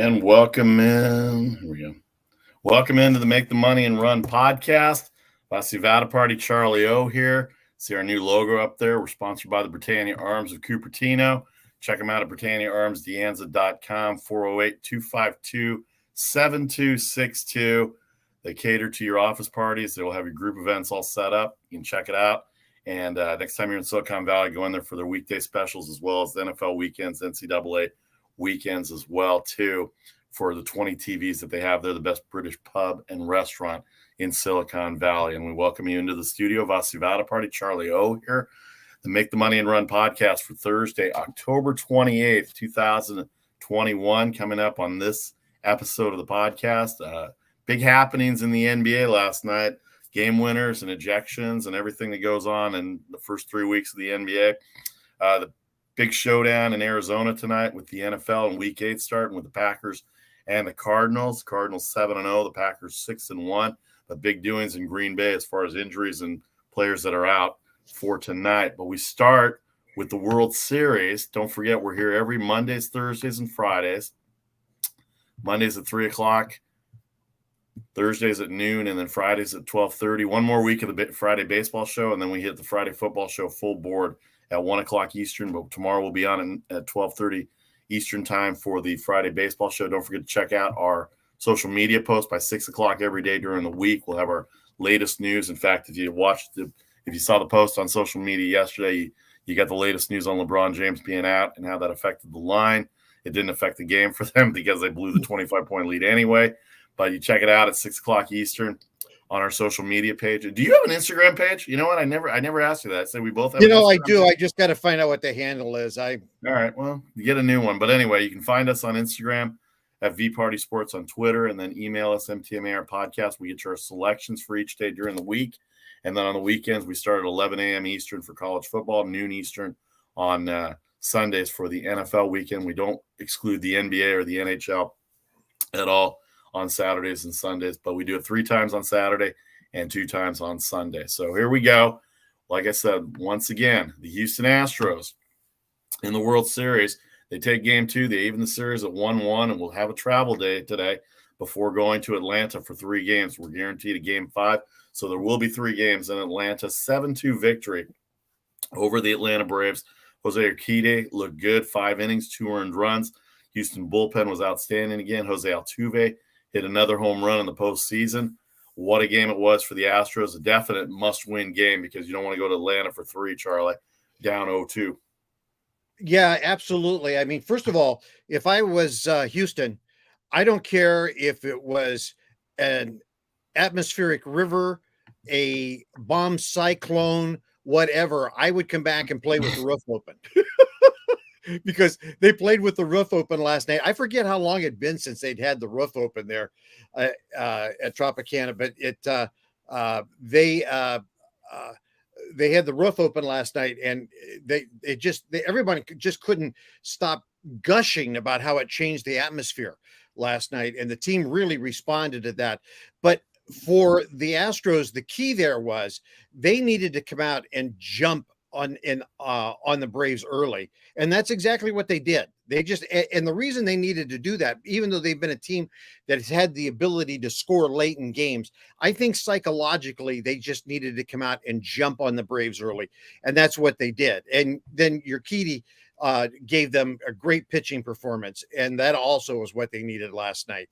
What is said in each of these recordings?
And welcome in. Here we go. Welcome into the Make the Money and Run podcast. Vasivada Party, Charlie O here. See our new logo up there. We're sponsored by the Britannia Arms of Cupertino. Check them out at BritanniaArmsDeanza.com, 408-252-7262. They cater to your office parties. They'll have your group events all set up. You can check it out. And next time you're in Silicon Valley, go in there for their weekday specials as well as the NFL weekends, NCAA weekends as well, too, for the 20 TVs that they have. They're the best British pub and restaurant in Silicon Valley. And we welcome you into the studio. Vasivada Party, Charlie O here. The Make the Money and Run podcast for Thursday, October 28th, 2021, coming up on this episode of the podcast. Big happenings in the NBA last night. Game winners and ejections and everything that goes on in the first 3 weeks of the NBA. The big showdown in Arizona tonight with the NFL in Week 8 starting with the Packers and the Cardinals. Cardinals 7-0, the Packers 6-1. But big doings in Green Bay as far as injuries and players that are out for tonight. But we start with the World Series. Don't forget, we're here every Mondays, Thursdays, and Fridays. Mondays at 3 o'clock. Thursdays at noon, and then Fridays at 12:30. One more week of the Friday baseball show, and then we hit the Friday football show full board at 1 o'clock Eastern. But tomorrow we'll be on at 12:30 Eastern time for the Friday baseball show. Don't forget to check out our social media posts by 6 o'clock every day during the week. We'll have our latest news. In fact, if you saw the post on social media yesterday, you got the latest news on LeBron James being out and how that affected the line. It didn't affect the game for them because they blew the 25-point lead anyway. But you check it out at 6 o'clock Eastern on our social media page. Do you have an Instagram page? You know what? I never asked you that. I said we both have. I do. Page. I just got to find out what the handle is. All right. Well, you get a new one. But anyway, you can find us on Instagram at V Party Sports on Twitter, and then email us MTMAR podcast. We get your selections for each day during the week, and then on the weekends we start at 11 a.m. Eastern for college football, noon Eastern on Sundays for the NFL weekend. We don't exclude the NBA or the NHL at all on Saturdays and Sundays, but we do it 3 times on Saturday and 2 times on Sunday. So here we go. Like I said, once again, the Houston Astros in the World Series, they take game 2. They even the series at 1-1, and we'll have a travel day today before going to Atlanta for 3 games. We're guaranteed a game 5, so there will be 3 games in Atlanta. 7-2 victory over the Atlanta Braves. Jose Urquidy looked good, 5 innings, 2 earned runs. Houston bullpen was outstanding again. Jose Altuve hit another home run in the postseason. What a game it was for the Astros. A definite must-win game because you don't want to go to Atlanta for 3, Charlie, down 0-2. Yeah, absolutely. I mean, first of all, if I was Houston, I don't care if it was an atmospheric river, a bomb cyclone, whatever. I would come back and play with the roof open. Because they played with the roof open last night. I forget how long it'd been since they'd had the roof open there at Tropicana, but they had the roof open last night, and everybody just couldn't stop gushing about how it changed the atmosphere last night, and the team really responded to that. But for the Astros, the key there was they needed to come out and jump on the Braves early, and that's exactly what they did. And the reason they needed to do that, even though they've been a team that has had the ability to score late in games, I think psychologically they just needed to come out and jump on the Braves early, and that's what they did. And then Urquidy gave them a great pitching performance, and that also was what they needed last night.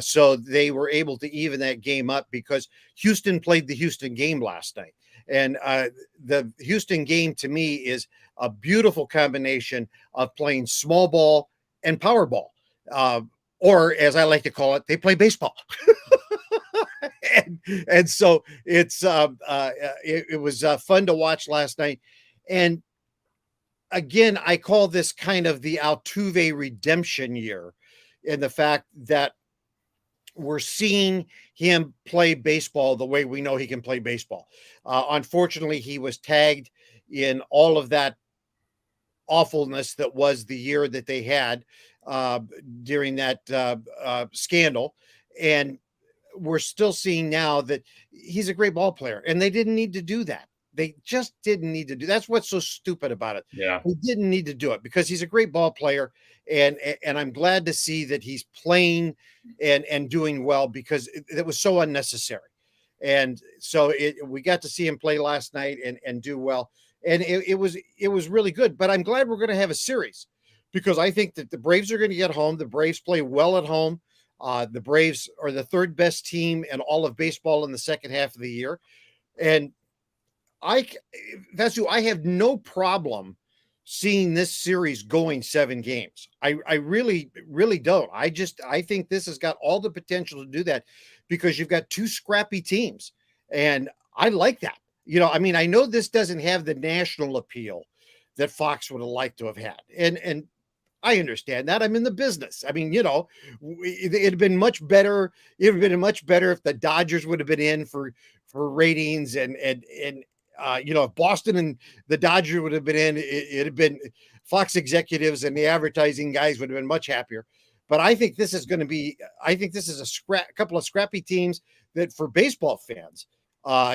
So they were able to even that game up because Houston played the Houston game last night. And the Houston game to me is a beautiful combination of playing small ball and power ball, or as I like to call it, they play baseball. and so it was fun to watch last night. And again, I call this kind of the Altuve redemption year, in the fact that we're seeing him play baseball the way we know he can play baseball. Unfortunately, he was tagged in all of that awfulness that was the year that they had during that scandal. And we're still seeing now that he's a great ball player, and they didn't need to do that. They just didn't need to do. That's what's so stupid about it. Yeah. He didn't need to do it because he's a great ball player, and I'm glad to see that he's playing and doing well because it was so unnecessary. And so we got to see him play last night and do well, and it was really good. But I'm glad we're going to have a series because I think that the Braves are going to get home. The Braves play well at home. The Braves are the third best team in all of baseball in the second half of the year, and I have no problem seeing this series going 7 games. I really, really don't. I think this has got all the potential to do that because you've got 2 scrappy teams. And I like that. I mean, I know this doesn't have the national appeal that Fox would have liked to have had. And I understand that. I'm in the business. I mean, it'd have been much better. It would have been much better if the Dodgers would have been in for ratings and if Boston and the Dodgers would have been in, it'd have been Fox executives and the advertising guys would have been much happier. But I think this is a couple of scrappy teams that for baseball fans,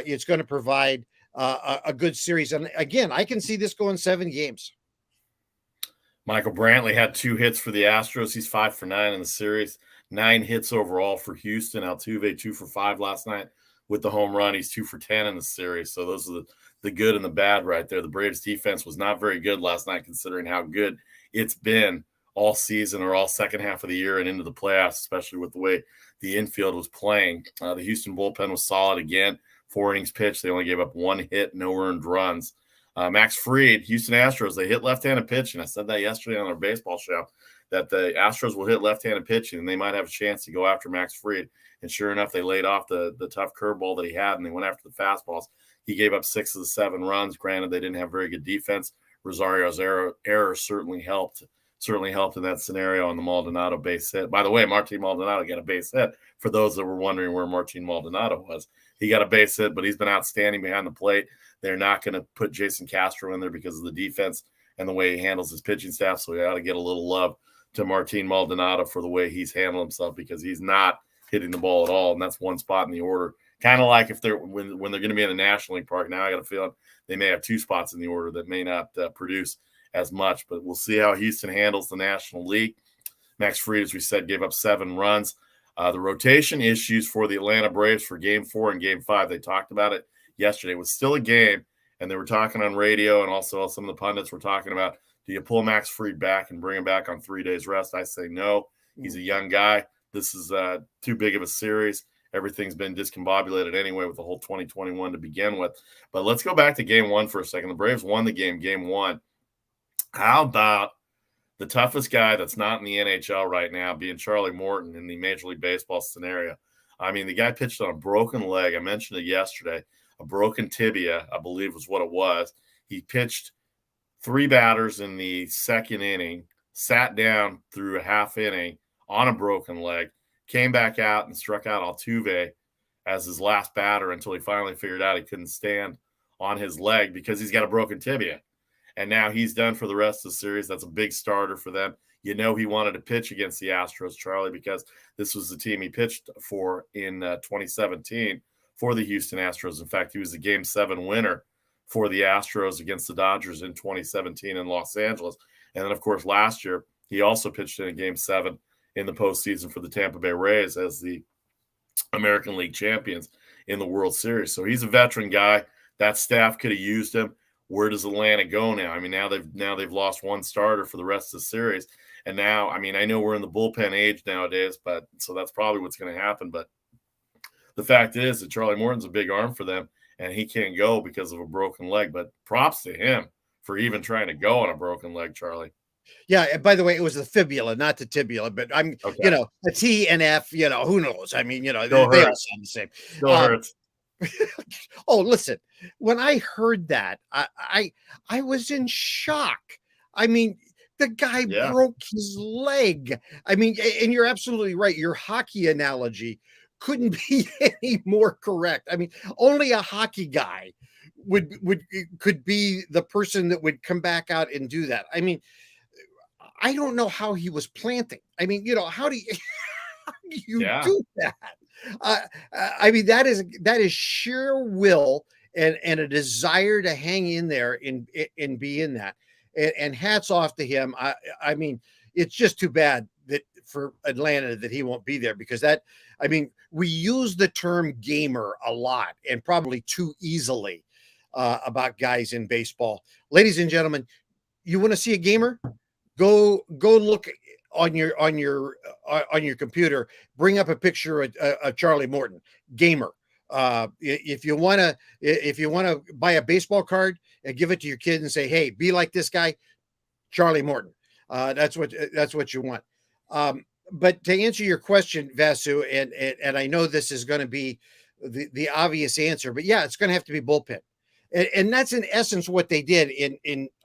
it's going to provide a good series. And again, I can see this going 7 games. Michael Brantley had 2 hits for the Astros. He's 5 for 9 in the series. 9 hits overall for Houston. Altuve 2 for 5 last night with the home run. He's 2 for 10 in the series. So those are the good and the bad right there. The Braves defense was not very good last night considering how good it's been all season or all second half of the year and into the playoffs, especially with the way the infield was playing. The Houston bullpen was solid again. 4 innings pitched. They only gave up 1 hit, no earned runs. Max Fried, Houston Astros, they hit left-handed pitching. I said that yesterday on our baseball show, that the Astros will hit left-handed pitching, and they might have a chance to go after Max Fried. And sure enough, they laid off the tough curveball that he had, and they went after the fastballs. He gave up 6 of the 7 runs. Granted, they didn't have very good defense. Rosario's error certainly helped in that scenario on the Maldonado base hit. By the way, Martin Maldonado got a base hit. For those that were wondering where Martin Maldonado was, he got a base hit, but he's been outstanding behind the plate. They're not going to put Jason Castro in there because of the defense and the way he handles his pitching staff. So we got to get a little love to Martin Maldonado for the way he's handled himself because he's not hitting the ball at all. And that's one spot in the order. Kind of like if they're when they're going to be in the National League Park. Now I got a feeling they may have 2 spots in the order that may not produce as much, but we'll see how Houston handles the National League. Max Fried, as we said, gave up 7 runs. The rotation issues for the Atlanta Braves for Game 4 and Game 5, they talked about it yesterday. It was still a game, and they were talking on radio, and also some of the pundits were talking about, do you pull Max Fried back and bring him back on 3 days rest? I say no. He's a young guy. This is too big of a series. Everything's been discombobulated anyway with the whole 2021 to begin with. But let's go back to Game 1 for a second. The Braves won the Game 1. How about the toughest guy that's not in the NHL right now being Charlie Morton in the Major League Baseball scenario? I mean, the guy pitched on a broken leg. I mentioned it yesterday. A broken tibia, I believe was what it was. He pitched 3 batters in the second inning, sat down through a half inning on a broken leg, came back out and struck out Altuve as his last batter until he finally figured out he couldn't stand on his leg because he's got a broken tibia. And now he's done for the rest of the series. That's a big starter for them. He wanted to pitch against the Astros, Charlie, because this was the team he pitched for in 2017 for the Houston Astros. In fact, he was the Game 7 winner for the Astros against the Dodgers in 2017 in Los Angeles. And then, of course, last year, he also pitched in a Game 7 in the postseason for the Tampa Bay Rays as the American League champions in the World Series. So he's a veteran guy. That staff could have used him. Where does Atlanta go now? I mean, now they've lost 1 starter for the rest of the series. And now, I mean, I know we're in the bullpen age nowadays, but so that's probably what's going to happen. But the fact is that Charlie Morton's a big arm for them, and he can't go because of a broken leg. But props to him for even trying to go on a broken leg, Charlie. Yeah, and by the way, it was the fibula, not the tibula, but I'm, okay. The T and F, who knows? I mean, they all sound the same. Still hurts. Oh, listen, when I heard that, I was in shock. I mean, the guy broke his leg. I mean, and you're absolutely right. Your hockey analogy couldn't be any more correct. I mean, only a hockey guy could be the person that would come back out and do that. I mean, I don't know how he was planting. I mean, how do you do that? I mean, that is sheer will and a desire to hang in there and be in that. And hats off to him. I mean, it's just too bad that for Atlanta that he won't be there, because we use the term gamer a lot, and probably too easily, about guys in baseball. Ladies and gentlemen, you want to see a gamer? Go look on your computer. Bring up a picture of Charlie Morton, gamer. If you want to buy a baseball card and give it to your kid and say, hey, be like this guy, Charlie Morton. That's what you want. But to answer your question, Vasu, and I know this is going to be the obvious answer, but yeah, it's going to have to be bullpen. And that's in essence what they did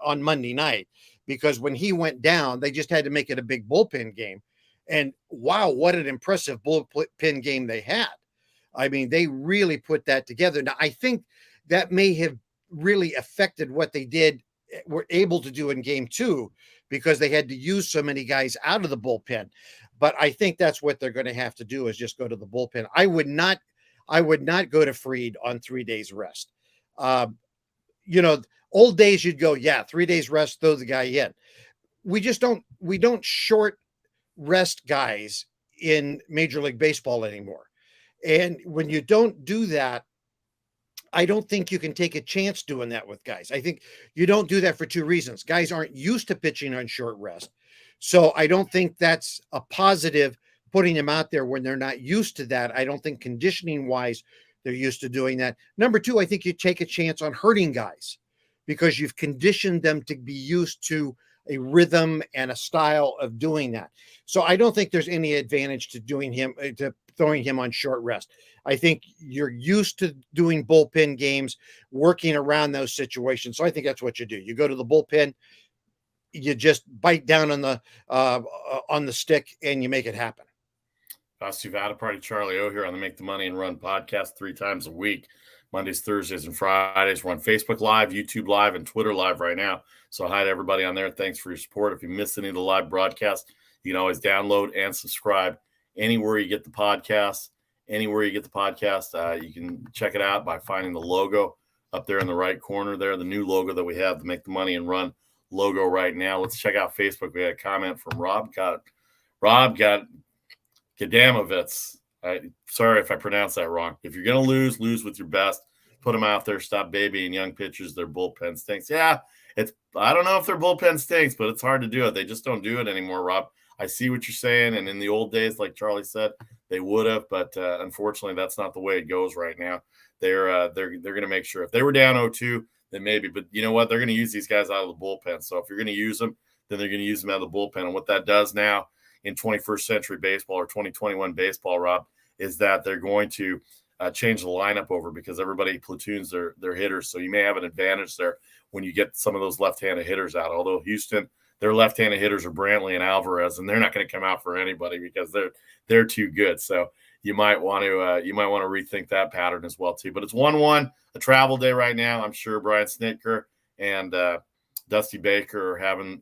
on Monday night, because when he went down, they just had to make it a big bullpen game. And wow, what an impressive bullpen game they had. I mean, they really put that together. Now, I think that may have really affected what they were able to do in game 2, because they had to use so many guys out of the bullpen. But I think that's what they're going to have to do, is just go to the bullpen. I would not go to Fried on 3 days rest. Old days you'd go, 3 days rest, throw the guy in. We don't short rest guys in Major League Baseball anymore. And when you don't do that, I don't think you can take a chance doing that with guys. I think you don't do that for 2 reasons. Guys aren't used to pitching on short rest. So I don't think that's a positive, putting them out there when they're not used to that. I don't think conditioning wise, they're used to doing that. Number 2, I think you take a chance on hurting guys, because you've conditioned them to be used to a rhythm and a style of doing that. So I don't think there's any advantage to throwing him on short rest. I think you're used to doing bullpen games, working around those situations. So I think that's what you do. You go to the bullpen, you just bite down on the stick, and you make it happen. Vasu Vatapalli, Charlie O here on the Make the Money and Run podcast 3 times a week. Mondays, Thursdays, and Fridays. We're on Facebook Live, YouTube Live, and Twitter Live right now. So hi to everybody on there. Thanks for your support. If you missed any of the live broadcasts, you can always download and subscribe anywhere you get the podcast. You can check it out by finding the logo up there in the right corner there, the new logo that we have, the Make the Money and Run logo right now. Let's check out Facebook. We had a comment from Rob Gadamovitz. Sorry if I pronounced that wrong. If you're going to lose with your best. Put them out there. Stop babying young pitchers. Their bullpen stinks. Yeah, I don't know if their bullpen stinks, but it's hard to do it. They just don't do it anymore, Rob. I see what you're saying. And in the old days, like Charlie said, they would have. But unfortunately, that's not the way it goes right now. They're going to make sure. If they were down 0-2, then maybe. But you know what? They're going to use these guys out of the bullpen. So if you're going to use them, then they're going to use them out of the bullpen. And what that does now in 21st century baseball or 2021 baseball, Rob, is that they're going to change the lineup over, because everybody platoons their hitters. So you may have an advantage there when you get some of those left-handed hitters out. Although Houston, their left-handed hitters are Brantley and Alvarez, and they're not going to come out for anybody because they're too good. So you might want to rethink that pattern as well too. But it's 1-1, a travel day right now. I'm sure Brian Snitker and Dusty Baker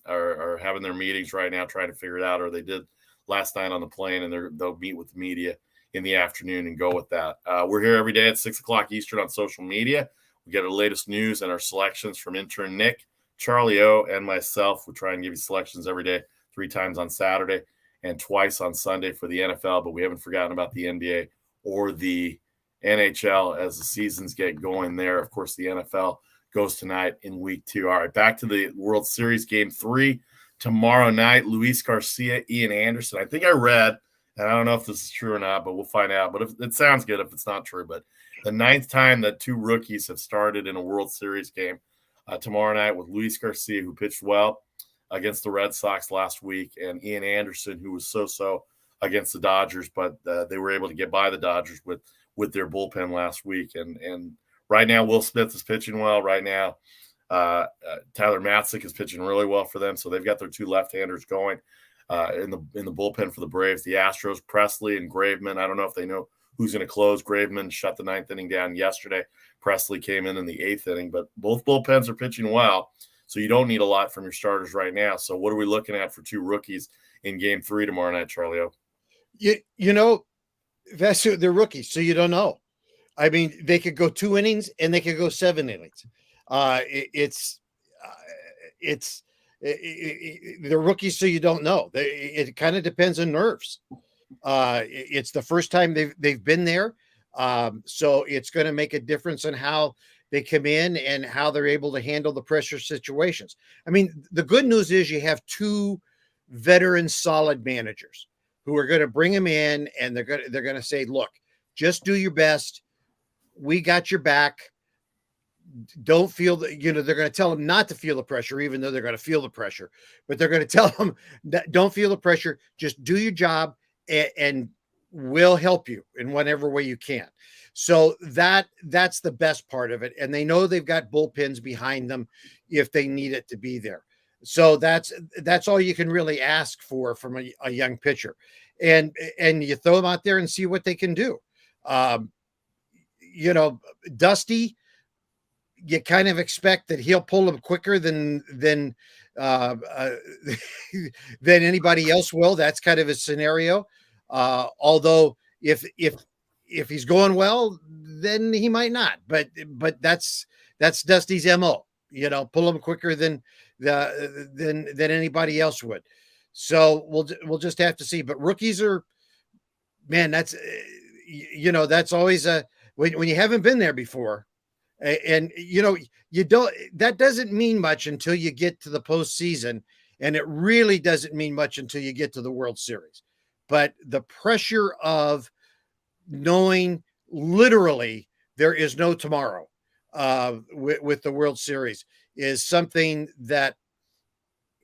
are having their meetings right now, trying to figure it out, or they did last night on the plane, and they'll meet with the media in the afternoon and go with that. We're here every day at 6:00 Eastern on social media. We get our latest news and our selections from intern Nick, Charlie O, and myself. We try and give you selections every day, 3 times on Saturday and twice on Sunday for the NFL, but we haven't forgotten about the NBA or the NHL as the seasons get going there. Of course, the NFL goes tonight in week 2. All right, back to the World Series game 3 tomorrow night. Luis Garcia, Ian Anderson. I think I read, and I don't know if this is true or not, but we'll find out. But if it sounds good if it's not true. But the 9th time that 2 rookies have started in a World Series game tomorrow night, with Luis Garcia, who pitched well against the Red Sox last week, and Ian Anderson, who was so-so against the Dodgers, but they were able to get by the Dodgers with their bullpen last week. And right now, Will Smith is pitching well. Right now, Tyler Matzik is pitching really well for them. So they've got their 2 left-handers going in the bullpen for the Braves. The Astros, Presley and Graveman. I don't know if they know who's going to close. Graveman shut the 9th inning down yesterday. Presley came in the 8th inning, but both bullpens are pitching well. So you don't need a lot from your starters right now. So what are we looking at for 2 rookies in game 3 tomorrow night, Charlie O? You know, Vasu, they're rookies, so you don't know. I mean, they could go 2 innings and they could go 7 innings. It's they're rookies, so you don't know. It kind of depends on nerves. It's the first time they've been there, so it's going to make a difference in how they come in and how they're able to handle the pressure situations. I mean, the good news is you have 2 veteran, solid managers who are going to bring them in, and they're going to say, "Look, just do your best. We got your back. Don't feel that." They're going to tell them not to feel the pressure, even though they're going to feel the pressure. But they're going to tell them that don't feel the pressure. Just do your job, and we'll help you in whatever way you can. So that's the best part of it. And they know they've got bullpens behind them if they need it to be there. So that's all you can really ask for from a young pitcher. And you throw them out there and see what they can do. Dusty, you kind of expect that he'll pull them quicker than anybody else will. That's kind of a scenario. Although if he's going well, then he might not. But that's Dusty's MO. Pull them quicker than anybody else would. So we'll just have to see. But rookies are, man, that's that's always when you haven't been there before. And you don't, that doesn't mean much until you get to the postseason, and it really doesn't mean much until you get to the World Series. But the pressure of knowing literally there is no tomorrow with the World Series is something that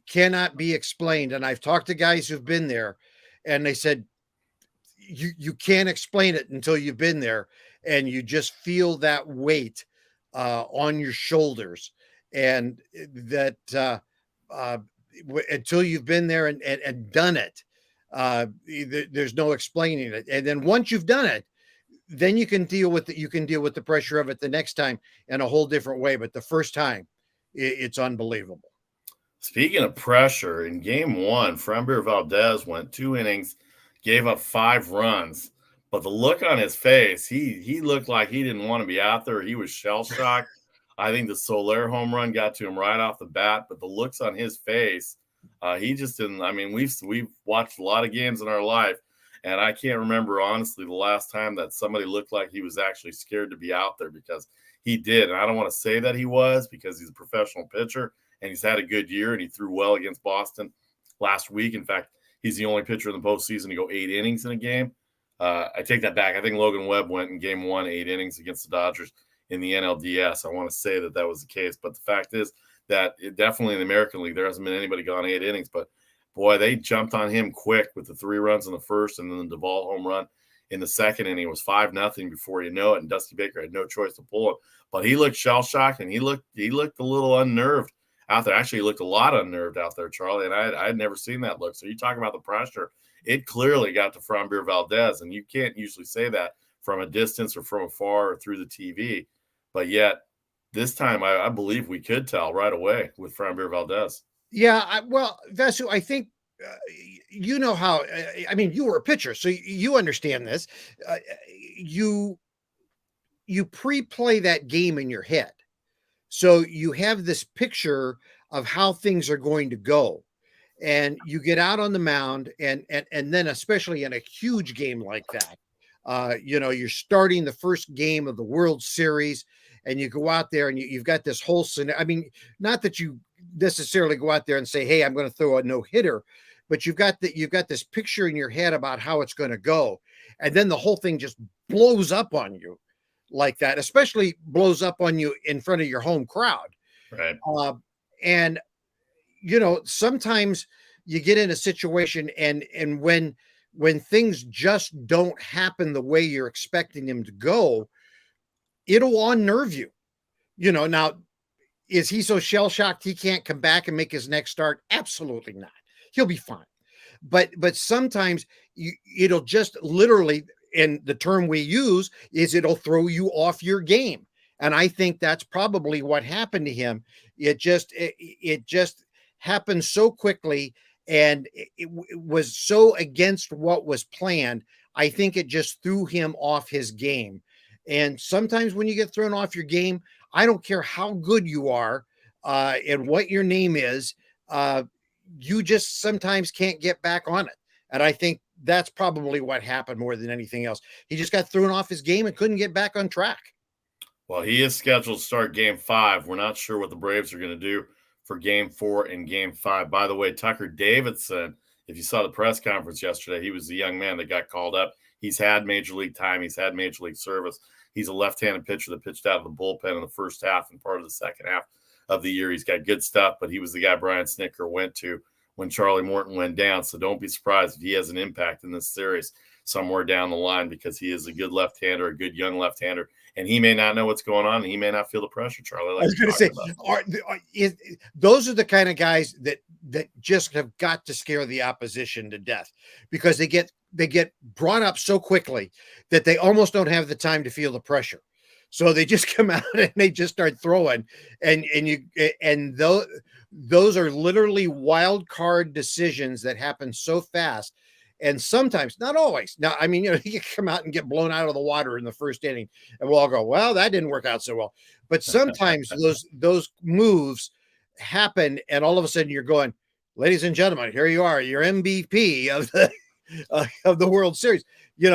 cannot be explained. And I've talked to guys who've been there, and they said you can't explain it until you've been there, and you just feel that weight on your shoulders, and that until you've been there and done it, there's no explaining it. And then once you've done it, then you can deal with it. You can deal with the pressure of it the next time in a whole different way. But the first time, it's unbelievable. Speaking of pressure, in game 1, Framber Valdez went 2 innings, gave up 5 runs. But the look on his face, he looked like he didn't want to be out there. He was shell-shocked. I think the Soler home run got to him right off the bat. But the looks on his face, he just didn't. I mean, we've watched a lot of games in our life, and I can't remember, honestly, the last time that somebody looked like he was actually scared to be out there, because he did. And I don't want to say that he was, because he's a professional pitcher, and he's had a good year, and he threw well against Boston last week. In fact, he's the only pitcher in the postseason to go 8 innings in a game. I take that back. I think Logan Webb went in game 1, 8 innings against the Dodgers in the NLDS. I want to say that was the case. But the fact is that definitely in the American League, there hasn't been anybody gone 8 innings. But, boy, they jumped on him quick with the 3 runs in the first, and then the Duvall home run in the second inning. It was 5-0 before you know it, and Dusty Baker had no choice to pull it. But he looked shell-shocked, and he looked a little unnerved out there. Actually, he looked a lot unnerved out there, Charlie, and I had never seen that look. So you talk about the pressure. It clearly got to Framber Valdez, and you can't usually say that from a distance or from afar or through the TV. But yet, this time, I believe we could tell right away with Framber Valdez. Yeah, well, Vasu, I think you know how. I mean, you were a pitcher, so you understand this. You pre-play that game in your head, so you have this picture of how things are going to go. And you get out on the mound, and then especially in a huge game like that, you're starting the first game of the World Series, and you go out there and you've got this whole scenario. I mean, not that you necessarily go out there and say, "Hey, I'm going to throw a no-hitter," but you've got this picture in your head about how it's going to go, and then the whole thing just blows up on you like that. Especially blows up on you in front of your home crowd, Right? And sometimes you get in a situation and when things just don't happen the way you're expecting them to go, it'll unnerve you. Now, is he so shell-shocked he can't come back and make his next start? Absolutely not. He'll be fine. But sometimes it'll just literally, and the term we use is it'll throw you off your game. And I think that's probably what happened to him. It just happened so quickly, and it was so against what was planned. I think it just threw him off his game. And sometimes when you get thrown off your game, I don't care how good you are and what your name is, you just sometimes can't get back on it. And I think that's probably what happened more than anything else. He just got thrown off his game and couldn't get back on track. Well, he is scheduled to start game 5. We're not sure what the Braves are going to do for game 4 and game 5. By the way, Tucker Davidson, if you saw the press conference yesterday, he was the young man that got called up. He's had major league time. He's had major league service. He's a left-handed pitcher that pitched out of the bullpen in the first half and part of the second half of the year. He's got good stuff, but he was the guy Brian Snitker went to when Charlie Morton went down. So don't be surprised if he has an impact in this series somewhere down the line, because he is a good left-hander, a good young left-hander, and he may not know what's going on, and he may not feel the pressure, Charlie. Like I was going to say, those are the kind of guys that just have got to scare the opposition to death, because they get brought up so quickly that they almost don't have the time to feel the pressure. So they just come out and they just start throwing, and those are literally wild card decisions that happen so fast. And sometimes, not always. Now, I mean, you can come out and get blown out of the water in the first inning, and we'll all go, well, that didn't work out so well. But sometimes those moves happen, and all of a sudden you're going, ladies and gentlemen, here you are, your MVP of the World Series.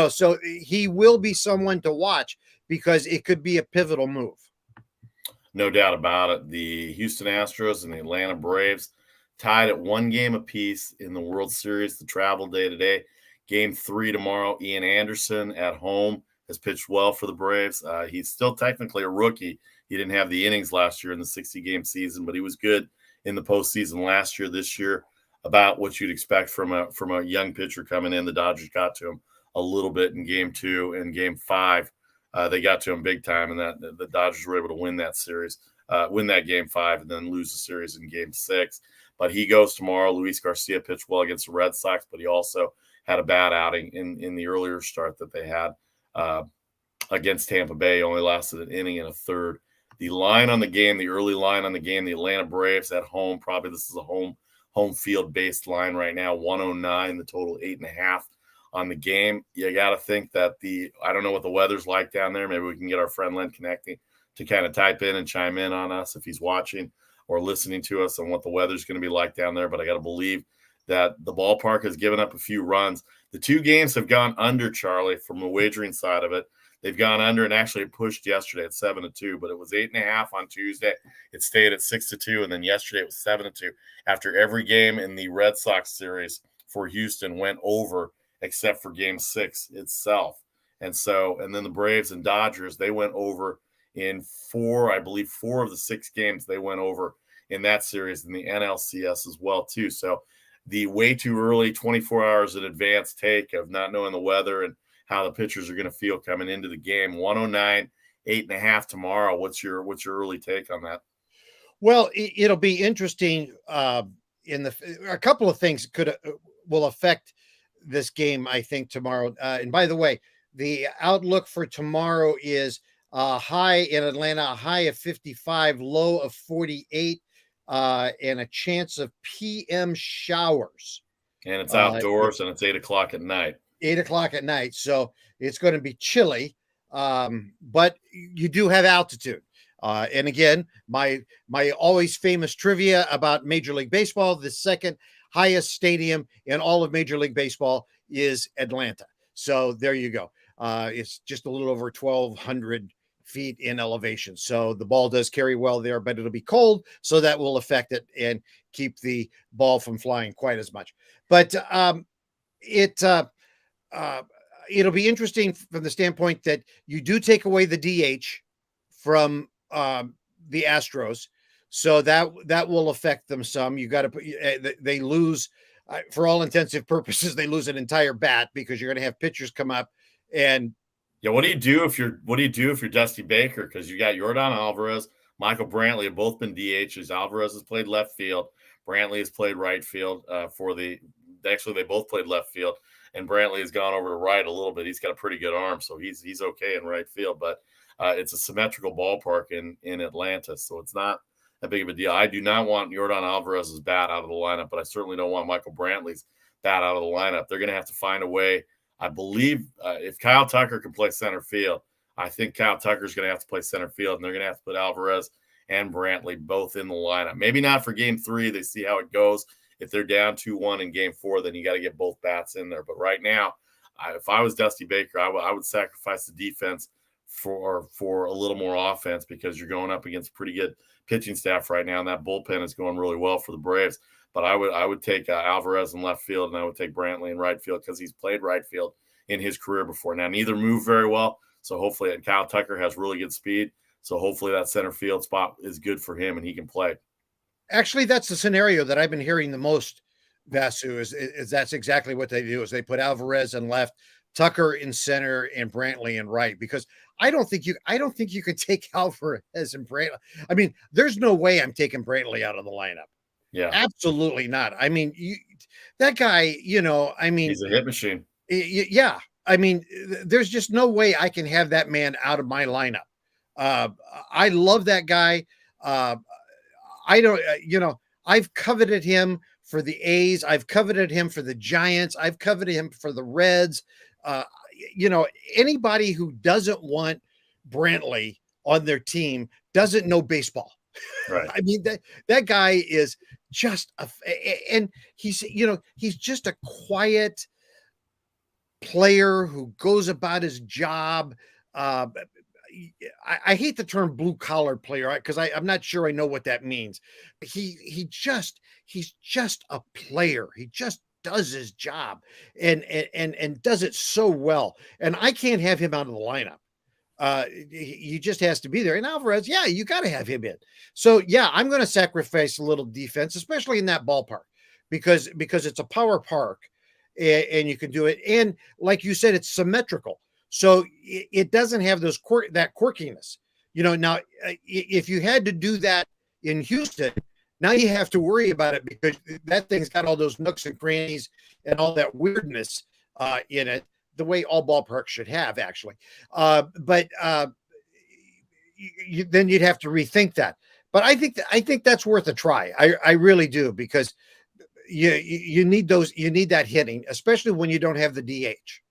So he will be someone to watch, because it could be a pivotal move. No doubt about it. The Houston Astros and the Atlanta Braves tied at 1 game apiece in the World Series, the travel day today. Game 3 tomorrow. Ian Anderson at home has pitched well for the Braves. He's still technically a rookie. He didn't have the innings last year in the 60-game season, but he was good in the postseason last year. This year, about what you'd expect from a young pitcher coming in. The Dodgers got to him a little bit in game 2 and game 5. They got to him big time, and that the Dodgers were able to win that series, win that game 5, and then lose the series in game 6. But he goes tomorrow. Luis Garcia pitched well against the Red Sox, but he also had a bad outing in the earlier start that they had against Tampa Bay. He only lasted an inning and a third. The line on the game, the early line on the game, the Atlanta Braves at home. Probably this is a home field based line right now. 109, the total 8.5 on the game. You got to think that I don't know what the weather's like down there. Maybe we can get our friend Len connecting to kind of type in and chime in on us if he's watching or listening to us on what the weather's going to be like down there. But I got to believe that the ballpark has given up a few runs. The 2 games have gone under, Charlie, from the wagering side of it. They've gone under and actually pushed yesterday at 7-2, but it was 8.5 on Tuesday. It stayed at 6-2, and then yesterday it was 7-2. After every game in the Red Sox series for Houston went over, except for game 6 itself. And then the Braves and Dodgers, they went over in 4 of the 6 games they went over in that series, in the NLCS as well, too. So the way too early, 24 hours in advance take of not knowing the weather and how the pitchers are going to feel coming into the game. 109, 8.5 tomorrow. What's your early take on that? Well, it'll be interesting. A couple of things will affect this game, I think, tomorrow. And by the way, the outlook for tomorrow is high in Atlanta, a high of 55, low of 48, and a chance of PM showers. And it's outdoors, and it's 8 o'clock at night. 8 o'clock at night. So it's going to be chilly, but you do have altitude. And again, my always famous trivia about Major League Baseball, the second highest stadium in all of Major League Baseball is Atlanta. So there you go. It's just a little over 1,200 feet in elevation. So the ball does carry well there, but it'll be cold. So that will affect it and keep the ball from flying quite as much. But it'll be interesting from the standpoint that you do take away the DH from the Astros. So that will affect them some. You got to they lose for all intensive purposes. They lose an entire bat because you're going to have pitchers come up and. Yeah, what do you do if you're Dusty Baker? Because you got Yordan Alvarez, Michael Brantley have both been DHs. Alvarez has played left field. Brantley has played right field actually they both played left field, and Brantley has gone over to right a little bit. He's got a pretty good arm, so he's okay in right field. But it's a symmetrical ballpark in Atlanta, so it's not that big of a deal. I do not want Yordan Alvarez's bat out of the lineup, but I certainly don't want Michael Brantley's bat out of the lineup. They're going to have to find a way. I believe if Kyle Tucker can play center field, I think Kyle Tucker's going to have to play center field, and they're going to have to put Alvarez and Brantley both in the lineup. Maybe not for game 3. They see how it goes. If they're down 2-1 in game 4, then you got to get both bats in there. But right now, if I was Dusty Baker, I would sacrifice the defense for a little more offense, because you're going up against pretty good pitching staff right now, and that bullpen is going really well for the Braves. But I would take Alvarez in left field, and I would take Brantley in right field, because he's played right field in his career before. Now, neither move very well, so hopefully, and Kyle Tucker has really good speed, so hopefully that center field spot is good for him and he can play. Actually, that's the scenario that I've been hearing the most, Vasu, is that's exactly what they do, is they put Alvarez in left, Tucker in center, and Brantley in right, because I don't think you could take Alvarez and Brantley. I mean, there's no way I'm taking Brantley out of the lineup. Yeah, absolutely not. I mean, that guy, I mean, he's a hit machine. Yeah. I mean, there's just no way I can have that man out of my lineup. I love that guy. I don't, I've coveted him for the A's. I've coveted him for the Giants. I've coveted him for the Reds. Anybody who doesn't want Brantley on their team doesn't know baseball. Right. I mean, that guy is just and he's just a quiet player who goes about his job. I hate the term blue collar player, because I'm not sure I know what that means. He's just a player. He just does his job and does it so well. And I can't have him out of the lineup. He just has to be there. And Alvarez, yeah, you got to have him in. So yeah, I'm going to sacrifice a little defense, especially in that ballpark, because it's a power park, and you can do it. And like you said, it's symmetrical, so it doesn't have that quirkiness. Now if you had to do that in Houston, now you have to worry about it, because that thing's got all those nooks and crannies and all that weirdness in it, the way all ballparks should have, actually. But then you'd have to rethink that. But I think that's worth a try. I really do, because you need that hitting, especially when you don't have the DH.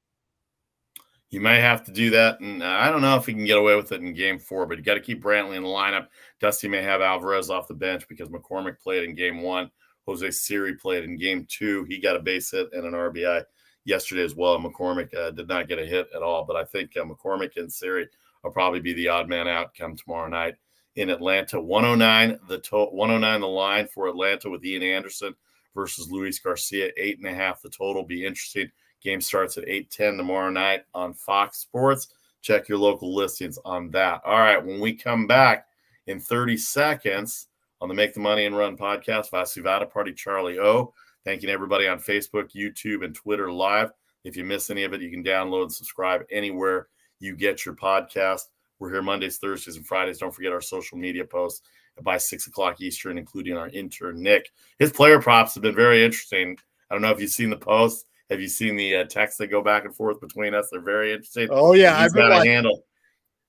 You might have to do that, and I don't know if he can get away with it in game 4, but you got to keep Brantley in the lineup. Dusty may have Alvarez off the bench, because McCormick played in game 1. Jose Siri played in game 2. He got a base hit and an RBI yesterday as well. McCormick did not get a hit at all, but I think McCormick and Siri will probably be the odd man out come tomorrow night in Atlanta. 109 the line for Atlanta with Ian Anderson versus Luis Garcia. 8.5 the total. Be interesting. Game starts at 8:10 tomorrow night on Fox Sports. Check your local listings on that. All right, when we come back in 30 seconds on the Make the Money and Run podcast, Vasu Party Charlie O. Thanking everybody on Facebook, YouTube, and Twitter live. If you miss any of it, you can download and subscribe anywhere you get your podcast. We're here Mondays, Thursdays, and Fridays. Don't forget our social media posts by 6 o'clock Eastern, including our intern, Nick. His player props have been very interesting. I don't know if you've seen the posts. Have you seen the texts that go back and forth between us? They're very interesting. Oh, yeah. He's got a handle.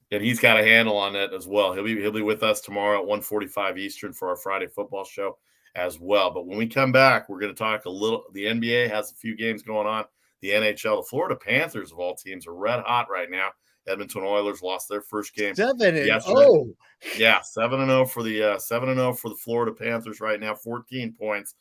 And he's got a handle on it as well. He'll be with us tomorrow at 1:45 Eastern for our Friday football show as well. But when we come back, we're going to talk a little. The NBA has a few games going on. The NHL, the Florida Panthers of all teams, are red hot right now. Edmonton Oilers lost their first game 7-0. Yeah, 7-0 for the 7-0 for the Florida Panthers right now. 14 points.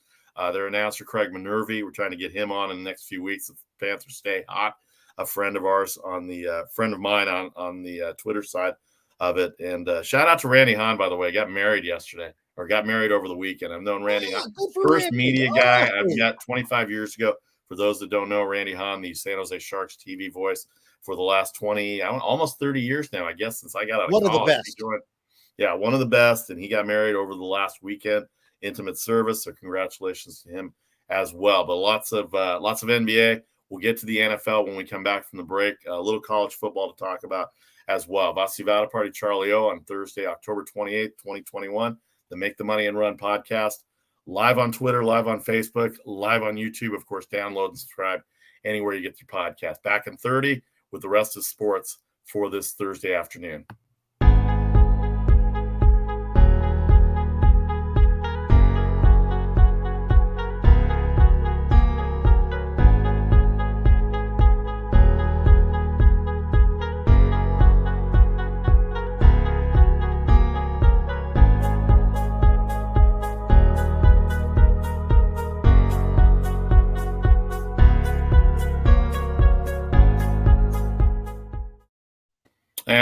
Their announcer Craig Minervy, we're trying to get him on in the next few weeks if the Panthers stay hot. A friend of ours on the friend of mine on the Twitter side of it. And shout out to Randy Hahn, by the way. Got married yesterday, or got married over the weekend. I've known Randy Hahn, first Randy. Media guy I've got 25 years ago. For those that don't know, Randy Hahn, the San Jose Sharks TV voice for the last 20, almost 30 years now, I guess, since I got out of college. One of the best. Yeah, one of the best. And he got married over the last weekend. Intimate service, so congratulations to him as well. But lots of NBA. We'll get to the NFL when we come back from the break. A little college football to talk about as well. Vasu Party Charlie O on Thursday, October 28th, 2021. The Make the Money and Run podcast. Live on Twitter, live on Facebook, live on YouTube. Of course, download and subscribe anywhere you get your podcast. Back in 30 with the rest of sports for this Thursday afternoon.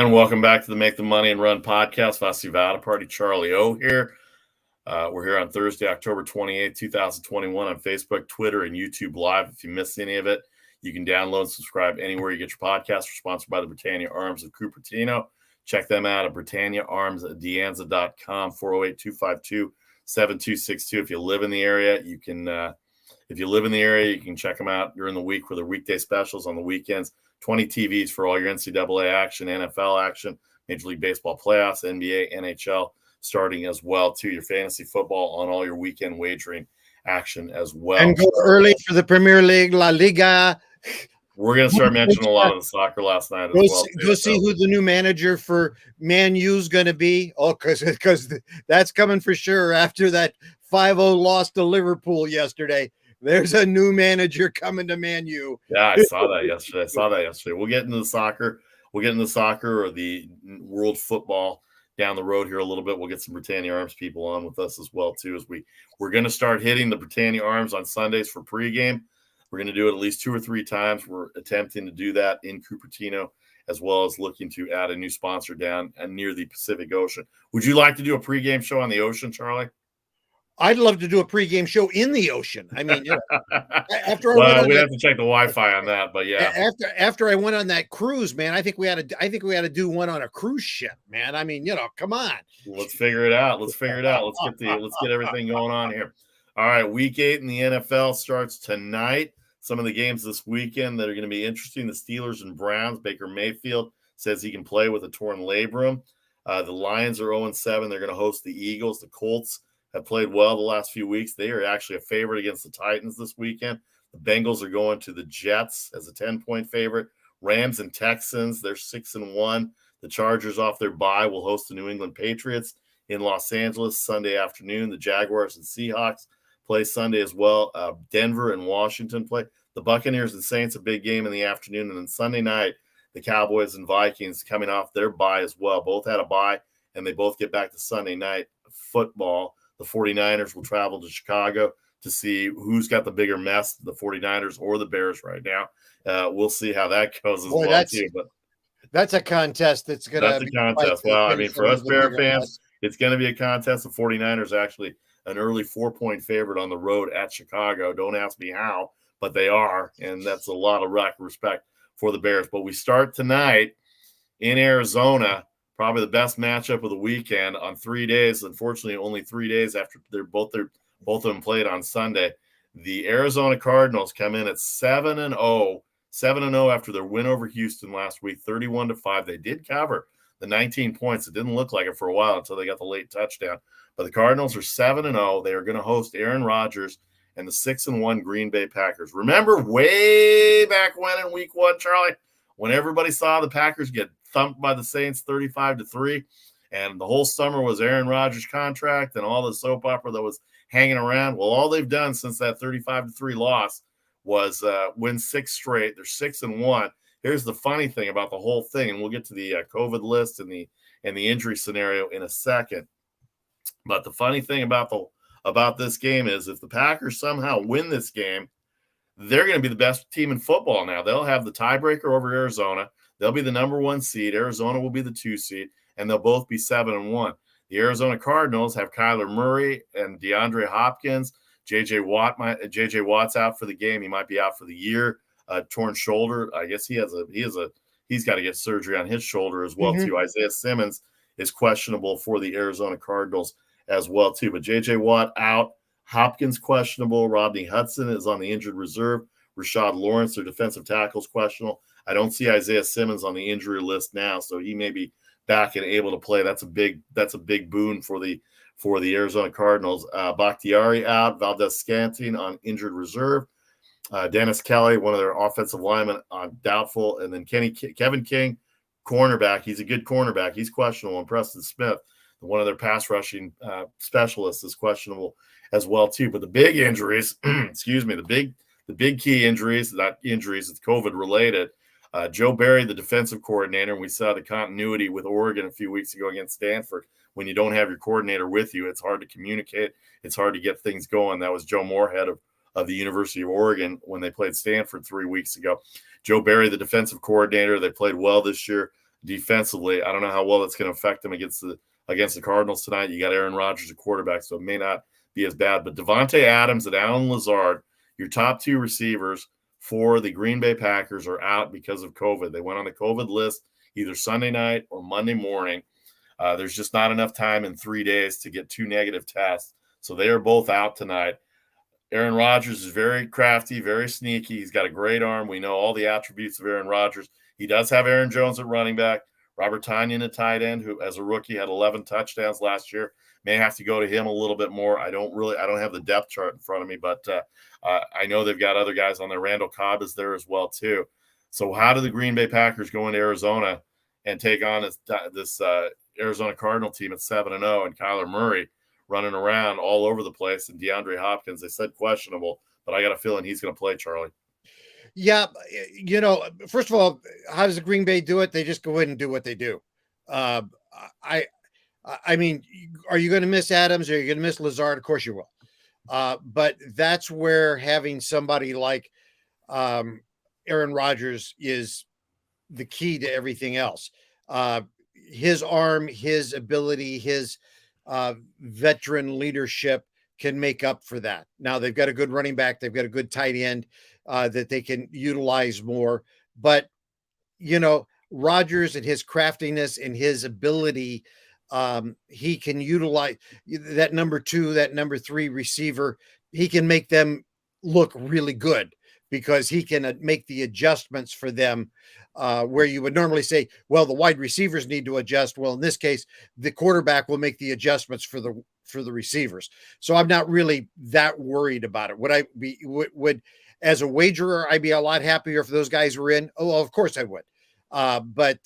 everyone. Welcome back to the Make the Money and Run podcast. Vasi Vada Party, Charlie O here. We're here on Thursday, October 28th, 2021 on Facebook, Twitter, and YouTube Live. If you missed any of it, you can download and subscribe anywhere you get your podcasts. We're sponsored by the Britannia Arms of Cupertino. Check them out at BritanniaArmsDeanza.com, 408-252-7262. If you live in the area, you can check them out during the week for their weekday specials. On the weekends, 20 TVs for all your NCAA action, NFL action, Major League Baseball playoffs, NBA, NHL, starting as well, too. Your fantasy football on all your weekend wagering action as well. And go early for the Premier League, La Liga. We're going to start mentioning a lot of the soccer last night as well. Go see who the new manager for Man U's going to be. Oh, because that's coming for sure after that 5-0 loss to Liverpool yesterday. There's a new manager coming to Man U. Yeah, I saw that yesterday. We'll get into the soccer. Or the world football down the road here a little bit. We'll get some Britannia Arms people on with us as well, too, as we're going to start hitting the Britannia Arms on Sundays for pregame. We're going to do it at least 2 or 3 times. We're attempting to do that in Cupertino, as well as looking to add a new sponsor down and near the Pacific Ocean. Would you like to do a pregame show on the ocean, Charlie? I'd love to do a pregame show in the ocean. I mean, after we'd have to check the Wi-Fi on that, but yeah. After I went on that cruise, man, I think we had to do one on a cruise ship, man. I mean, come on. Let's figure it out. Let's get everything going on here. All right, Week 8 in the NFL starts tonight. Some of the games this weekend that are going to be interesting: the Steelers and Browns. Baker Mayfield says he can play with a torn labrum. The Lions are 0-7. They're going to host the Eagles. The Colts have played well the last few weeks. They are actually a favorite against the Titans this weekend. The Bengals are going to the Jets as a 10-point favorite. Rams and Texans, they're 6-1. The Chargers, off their bye, will host the New England Patriots in Los Angeles Sunday afternoon. The Jaguars and Seahawks play Sunday as well. Denver and Washington play. The Buccaneers and Saints, a big game in the afternoon. And then Sunday night, the Cowboys and Vikings coming off their bye as well. Both had a bye, and they both get back to Sunday night football. The 49ers will travel to Chicago to see who's got the bigger mess, the 49ers or the Bears right now. We'll see how that goes as well, too. But that's a contest that's going to be a contest. Well, I mean, for us Bear fans, it's going to be a contest. The 49ers are actually an early 4-point favorite on the road at Chicago. Don't ask me how, but they are, and that's a lot of respect for the Bears. But we start tonight in Arizona. Probably the best matchup of the weekend on 3 days. Unfortunately, only 3 days after both of them played on Sunday. The Arizona Cardinals come in at 7-0 after their win over Houston last week, 31-5. They did cover the 19 points. It didn't look like it for a while until they got the late touchdown. But the Cardinals are 7-0. They are going to host Aaron Rodgers and the 6-1 Green Bay Packers. Remember way back when in Week 1, Charlie, when everybody saw the Packers get thumped by the Saints 35-3, and the whole summer was Aaron Rodgers' contract and all the soap opera that was hanging around. Well, all they've done since that 35-3 loss was win 6 straight. They're 6-1. Here's the funny thing about the whole thing, and we'll get to the COVID list and the injury scenario in a second. But the funny thing about this game is if the Packers somehow win this game, they're going to be the best team in football now. They'll have the tiebreaker over Arizona. They'll be the number 1 seed. Arizona will be the 2 seed, and they'll both be 7-1. The Arizona Cardinals have Kyler Murray and DeAndre Hopkins. J.J. Watt's out for the game. He might be out for the year. Torn shoulder. I guess he's got to get surgery on his shoulder as well too. Isaiah Simmons is questionable for the Arizona Cardinals as well too. But J.J. Watt out. Hopkins questionable. Rodney Hudson is on the injured reserve. Rashad Lawrence, their defensive tackle, is questionable. I don't see Isaiah Simmons on the injury list now, so he may be back and able to play. That's a big boon for the Arizona Cardinals. Bakhtiari out, Valdez-Scantling on injured reserve. Dennis Kelly, one of their offensive linemen, on doubtful, and then Kevin King, cornerback. He's a good cornerback. He's questionable. And Preston Smith, one of their pass rushing specialists, is questionable as well too. But the big injuries, the big key injuries, not injuries, it's COVID related. Joe Barry, the defensive coordinator, and we saw the continuity with Oregon a few weeks ago against Stanford. When you don't have your coordinator with you, it's hard to communicate. It's hard to get things going. That was Joe Moorhead of the University of Oregon when they played Stanford 3 weeks ago. Joe Barry, the defensive coordinator, they played well this year defensively. I don't know how well that's going to affect them against the Cardinals tonight. You got Aaron Rodgers, a quarterback, so it may not be as bad. But Devontae Adams and Alan Lizzard, your top two receivers for the Green Bay Packers, are out because of COVID. They went on the COVID list either Sunday night or Monday morning. There's just not enough time in 3 days to get 2 negative tests. So they are both out tonight. Aaron Rodgers is very crafty, very sneaky. He's got a great arm. We know all the attributes of Aaron Rodgers. He does have Aaron Jones at running back. Robert Tonyan at tight end, who as a rookie had 11 touchdowns last year. May have to go to him a little bit more. I don't have the depth chart in front of me, but I know they've got other guys on there. Randall Cobb is there as well too. So how do the Green Bay Packers go into Arizona and take on this Arizona Cardinal team at 7-0 and Kyler Murray running around all over the place, and DeAndre Hopkins, they said questionable, but I got a feeling he's going to play, Charlie. Yeah, first of all, how does the Green Bay do it? They just go in and do what they do. I mean, are you going to miss Adams? Are you going to miss Lizzard? Of course you will. But that's where having somebody like Aaron Rodgers is the key to everything else. His arm, his ability, his veteran leadership can make up for that. Now they've got a good running back. They've got a good tight end that they can utilize more. But, Rodgers and his craftiness and his ability, he can utilize that number 2, that number 3 receiver. He can make them look really good because he can make the adjustments for them where you would normally say, well, the wide receivers need to adjust. Well, in this case, the quarterback will make the adjustments for the receivers. So I'm not really that worried about it. Would I be, would as a wagerer, I'd be a lot happier if those guys were in? Oh, well, of course I would. But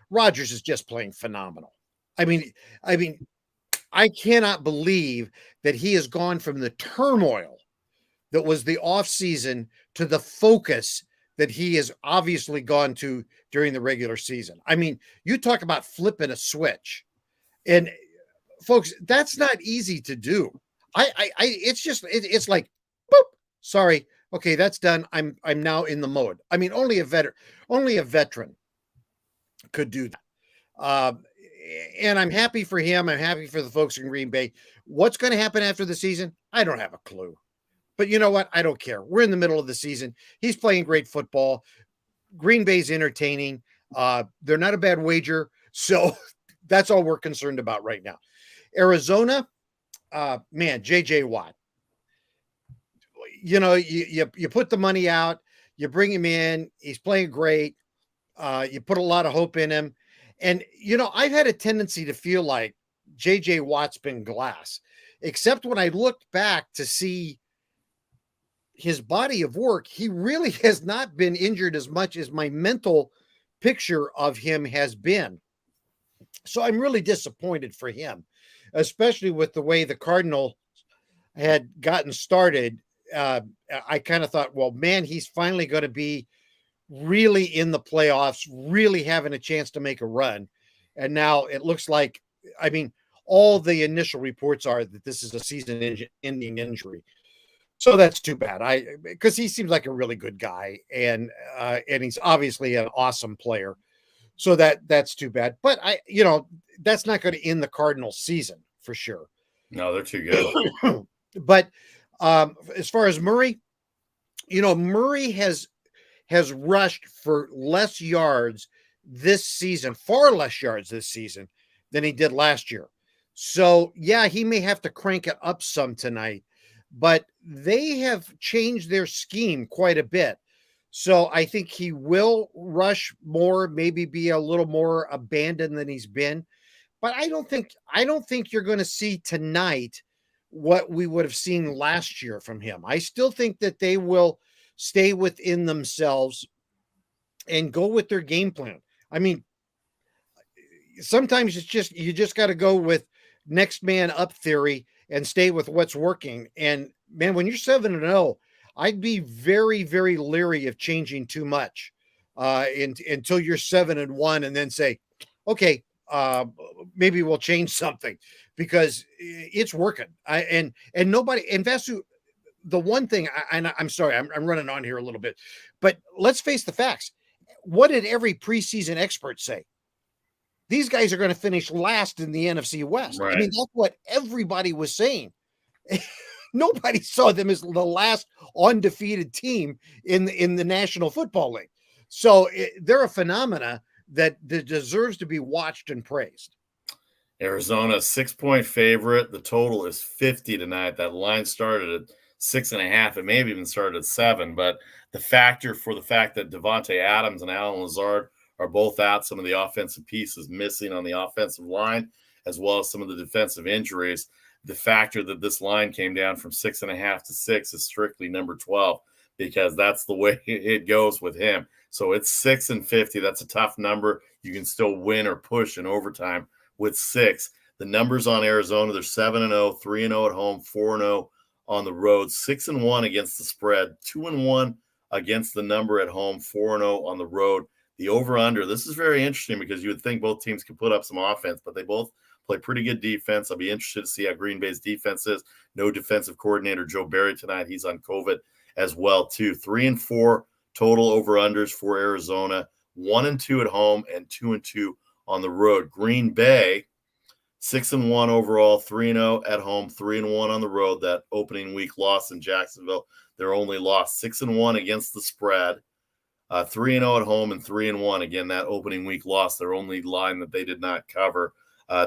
Rodgers is just playing phenomenal. I mean, I cannot believe that he has gone from the turmoil that was the off season to the focus that he has obviously gone to during the regular season. I mean, you talk about flipping a switch, and folks, that's not easy to do. It's like, boop, sorry. Okay, that's done. I'm now in the mode. I mean, only a veteran could do that. And I'm happy for him. I'm happy for the folks in Green Bay. What's going to happen after the season? I don't have a clue. But you know what? I don't care. We're in the middle of the season. He's playing great football. Green Bay's entertaining. They're not a bad wager. So that's all we're concerned about right now. Arizona, man, J.J. Watt. You put the money out. You bring him in. He's playing great. You put a lot of hope in him. And, I've had a tendency to feel like J.J. Watt's been glass, except when I looked back to see his body of work, he really has not been injured as much as my mental picture of him has been. So I'm really disappointed for him, especially with the way the Cardinals had gotten started. I kind of thought, well, man, he's finally going to be really in the playoffs, really having a chance to make a run. And now it looks like, all the initial reports are that this is a season-ending injury. So that's too bad. Because he seems like a really good guy, and he's obviously an awesome player. So that's too bad. But that's not going to end the Cardinals season for sure. No, they're too good. But as far as Murray, Murray has rushed for less yards this season, far less yards this season than he did last year. So yeah, he may have to crank it up some tonight. But they have changed their scheme quite a bit. So I think he will rush more, maybe be a little more abandoned than he's been. But I don't think you're going to see tonight what we would have seen last year from him. I still think that they will stay within themselves and go with their game plan. I mean, sometimes you just got to go with next man up theory and stay with what's working. And man, when you're 7-0, I'd be very, very leery of changing too much until you're 7-1, and then say, okay, maybe we'll change something because it's working. And nobody, and Vasu, the one thing, I'm sorry, I'm running on here a little bit, but let's face the facts. what did every preseason expert say? These guys are going to finish last in the NFC West. Right. I mean, that's what everybody was saying. Nobody saw them as the last undefeated team in the National Football League. So they're a phenomena that deserves to be watched and praised. Arizona, 6-point favorite. The total is 50 tonight. That line started at 6.5. It may have even started at 7. But the fact that Devontae Adams and Alan Lizzard are both out, some of the offensive pieces missing on the offensive line, as well as some of the defensive injuries, the factor that this line came down from 6.5 to 6 is strictly number 12, because that's the way it goes with him. So it's 6 and 50. That's a tough number. You can still win or push in overtime with 6. The numbers on Arizona, they're 7-0, 3-0 at home, 4-0 on the road, 6-1 against the spread, 2-1 against the number at home, 4-0 on the road. The over-under, this is very interesting because you would think both teams could put up some offense, but they both play pretty good defense. I'll be interested to see how Green Bay's defense is. No defensive coordinator Joe Barry tonight. He's on COVID as well, too. 3-4 total over-unders for Arizona, 1-2 at home and 2-2 on the road. Green Bay, 6-1 overall, 3-0 at home, 3-1 on the road. That opening week loss in Jacksonville, their only loss, 6-1 against the spread. 3-0 at home and 3-1. Again, that opening week loss, their only line that they did not cover.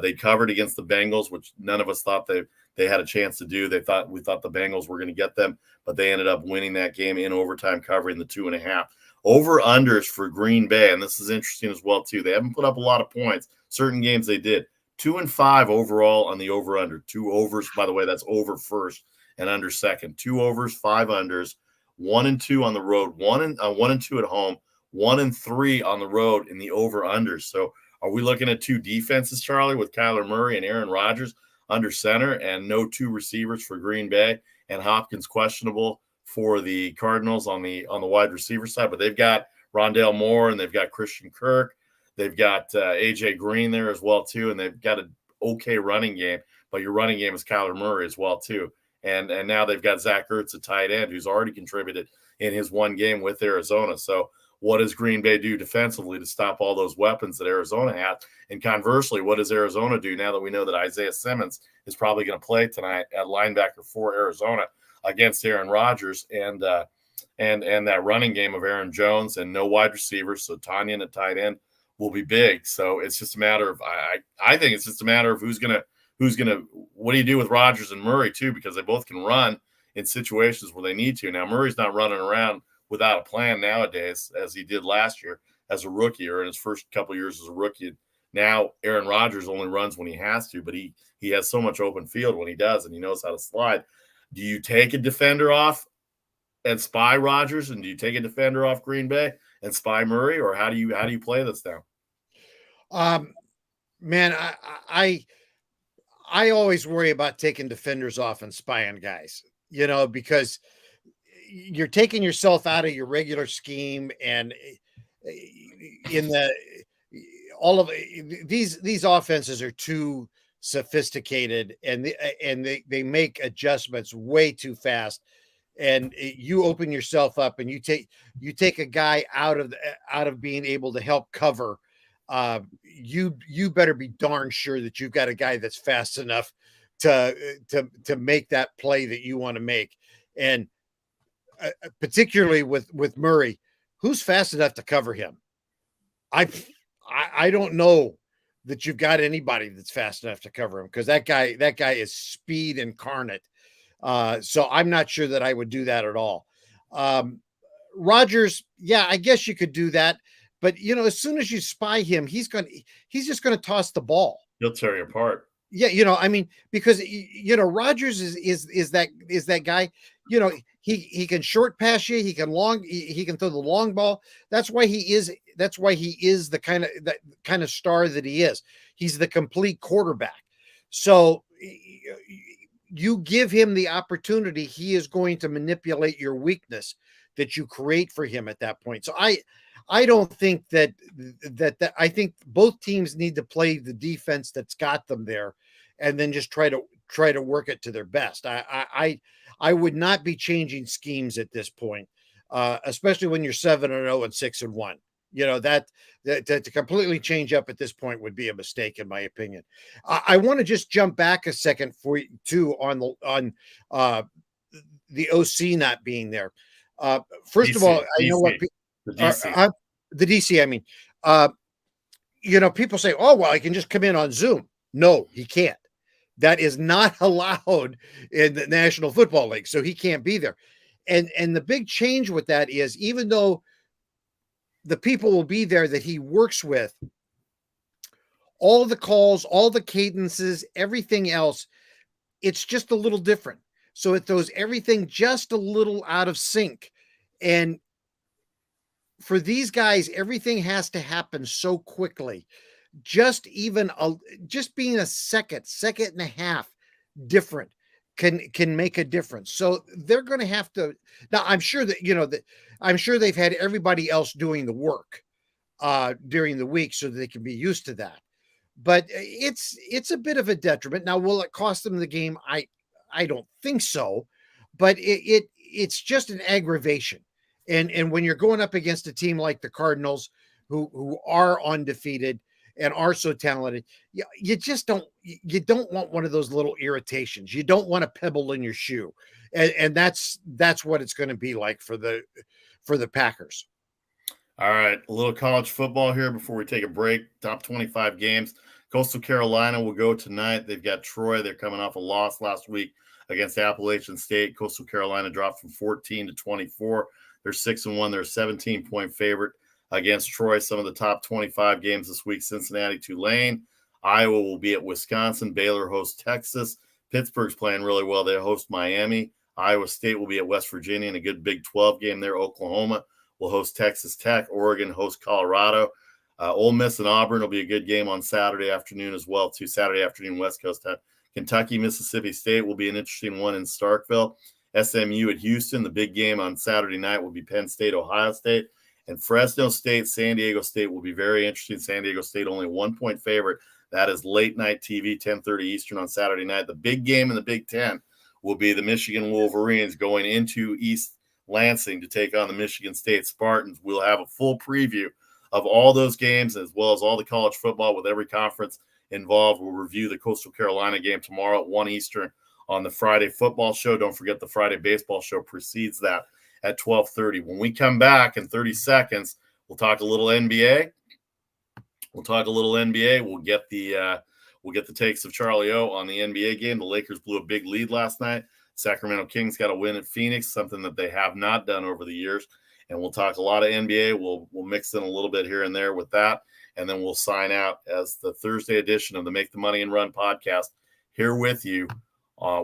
They covered against the Bengals, which none of us thought they had a chance to do. We thought the Bengals were going to get them, but they ended up winning that game in overtime, covering the 2.5. Over-unders for Green Bay, and this is interesting as well, too. They haven't put up a lot of points. Certain games they did. 2-5 overall on the over-under. 2 overs, by the way, that's over first and under second. 2 overs, 5 unders. 1-2 on the road, 1-2 at home, 1-3 on the road in the over-unders. So are we looking at 2 defenses, Charlie, with Kyler Murray and Aaron Rodgers under center, and no 2 receivers for Green Bay, and Hopkins questionable for the Cardinals on the wide receiver side? But they've got Rondale Moore and they've got Christian Kirk. They've got AJ Green there as well, too, and they've got an okay running game. But your running game is Kyler Murray as well, too. And now they've got Zach Ertz, a tight end, who's already contributed in his one game with Arizona. So what does Green Bay do defensively to stop all those weapons that Arizona has? And conversely, what does Arizona do now that we know that Isaiah Simmons is probably going to play tonight at linebacker for Arizona against Aaron Rodgers and that running game of Aaron Jones and no wide receivers? So Tanyan at tight end will be big. So it's just a matter of I think it's just a matter of who's gonna what do you do with Rodgers and Murray too, because they both can run in situations where they need to. Now Murray's not running around without a plan nowadays as he did last year as a rookie or in his first couple of years as a rookie. Now Aaron Rodgers only runs when he has to, but he has so much open field when he does, and he knows how to slide. Do you take a defender off and spy Rodgers, and do you take a defender off Green Bay and spy Murray, or how do you play this now? Man, I always worry about taking defenders off and spying guys, because you're taking yourself out of your regular scheme, and in all of these offenses are too sophisticated, and they make adjustments way too fast, and you open yourself up, and you take a guy out of being able to help cover. You better be darn sure that you've got a guy that's fast enough to make that play that you want to make. And particularly with Murray, who's fast enough to cover him? I don't know that you've got anybody that's fast enough to cover him, because that guy is speed incarnate. So I'm not sure that I would do that at all. Rodgers, yeah, I guess you could do that. But, as soon as you spy him, he's just going to toss the ball. He'll tear you apart. Yeah. Because, Rodgers is that guy, he can short pass you. He can throw the long ball. That's why he is the kind of star that he is. He's the complete quarterback. So you give him the opportunity, he is going to manipulate your weakness that you create for him at that point. So I don't think that I think both teams need to play the defense that's got them there, and then just try to work it to their best. I would not be changing schemes at this point, especially when you're 7-0 and 6-1. To completely change up at this point would be a mistake, in my opinion. I want to just jump back a second for you too on the OC not being there. First of all, I know what the DC. The DC. I mean, people say, "Oh, well, I can just come in on Zoom." No, he can't. That is not allowed in the National Football League, so he can't be there. And the big change with that is, even though the people will be there that he works with, all the calls, all the cadences, everything else, it's just a little different. So it throws everything just a little out of sync. And for these guys, everything has to happen so quickly. Just being a second and a half different can make a difference. So they're going to have to. Now, I'm sure that I'm sure they've had everybody else doing the work during the week so that they can be used to that. But it's a bit of a detriment. Now, will it cost them the game? I don't think so, but it's just an aggravation. And when you're going up against a team like the Cardinals, who are undefeated and are so talented, you don't want one of those little irritations. You don't want a pebble in your shoe, and that's what it's going to be like for the Packers. All right, a little college football here before we take a break. Top 25 games. Coastal Carolina will go tonight. They've got Troy. They're coming off a loss last week against Appalachian State. Coastal Carolina dropped from 14 to 24. They're 6-1. They're a 17-point favorite against Troy. Some of the top 25 games this week: Cincinnati, Tulane. Iowa will be at Wisconsin. Baylor hosts Texas. Pittsburgh's playing really well. They host Miami. Iowa State will be at West Virginia in a good Big 12 game there. Oklahoma will host Texas Tech. Oregon hosts Colorado. Ole Miss and Auburn will be a good game on Saturday afternoon as well, too. Saturday afternoon, West Coast time. Kentucky, Mississippi State will be an interesting one in Starkville. SMU at Houston. The big game on Saturday night will be Penn State, Ohio State. And Fresno State, San Diego State will be very interesting. San Diego State only 1-point favorite. That is late night TV, 10:30 Eastern on Saturday night. The big game in the Big Ten will be the Michigan Wolverines going into East Lansing to take on the Michigan State Spartans. We'll have a full preview of all those games, as well as all the college football with every conference involved. We'll review the Coastal Carolina game tomorrow at 1 Eastern on the Friday football show. Don't forget the Friday baseball show precedes that at 12:30. When we come back in 30 seconds, we'll talk a little NBA. We'll get the takes of Charlie O on the NBA game. The Lakers blew a big lead last night. Sacramento Kings got a win at Phoenix, something that they have not done over the years. And we'll talk a lot of NBA. We'll mix in a little bit here and there with that. And then we'll sign out as the Thursday edition of the Make the Money and Run podcast here with you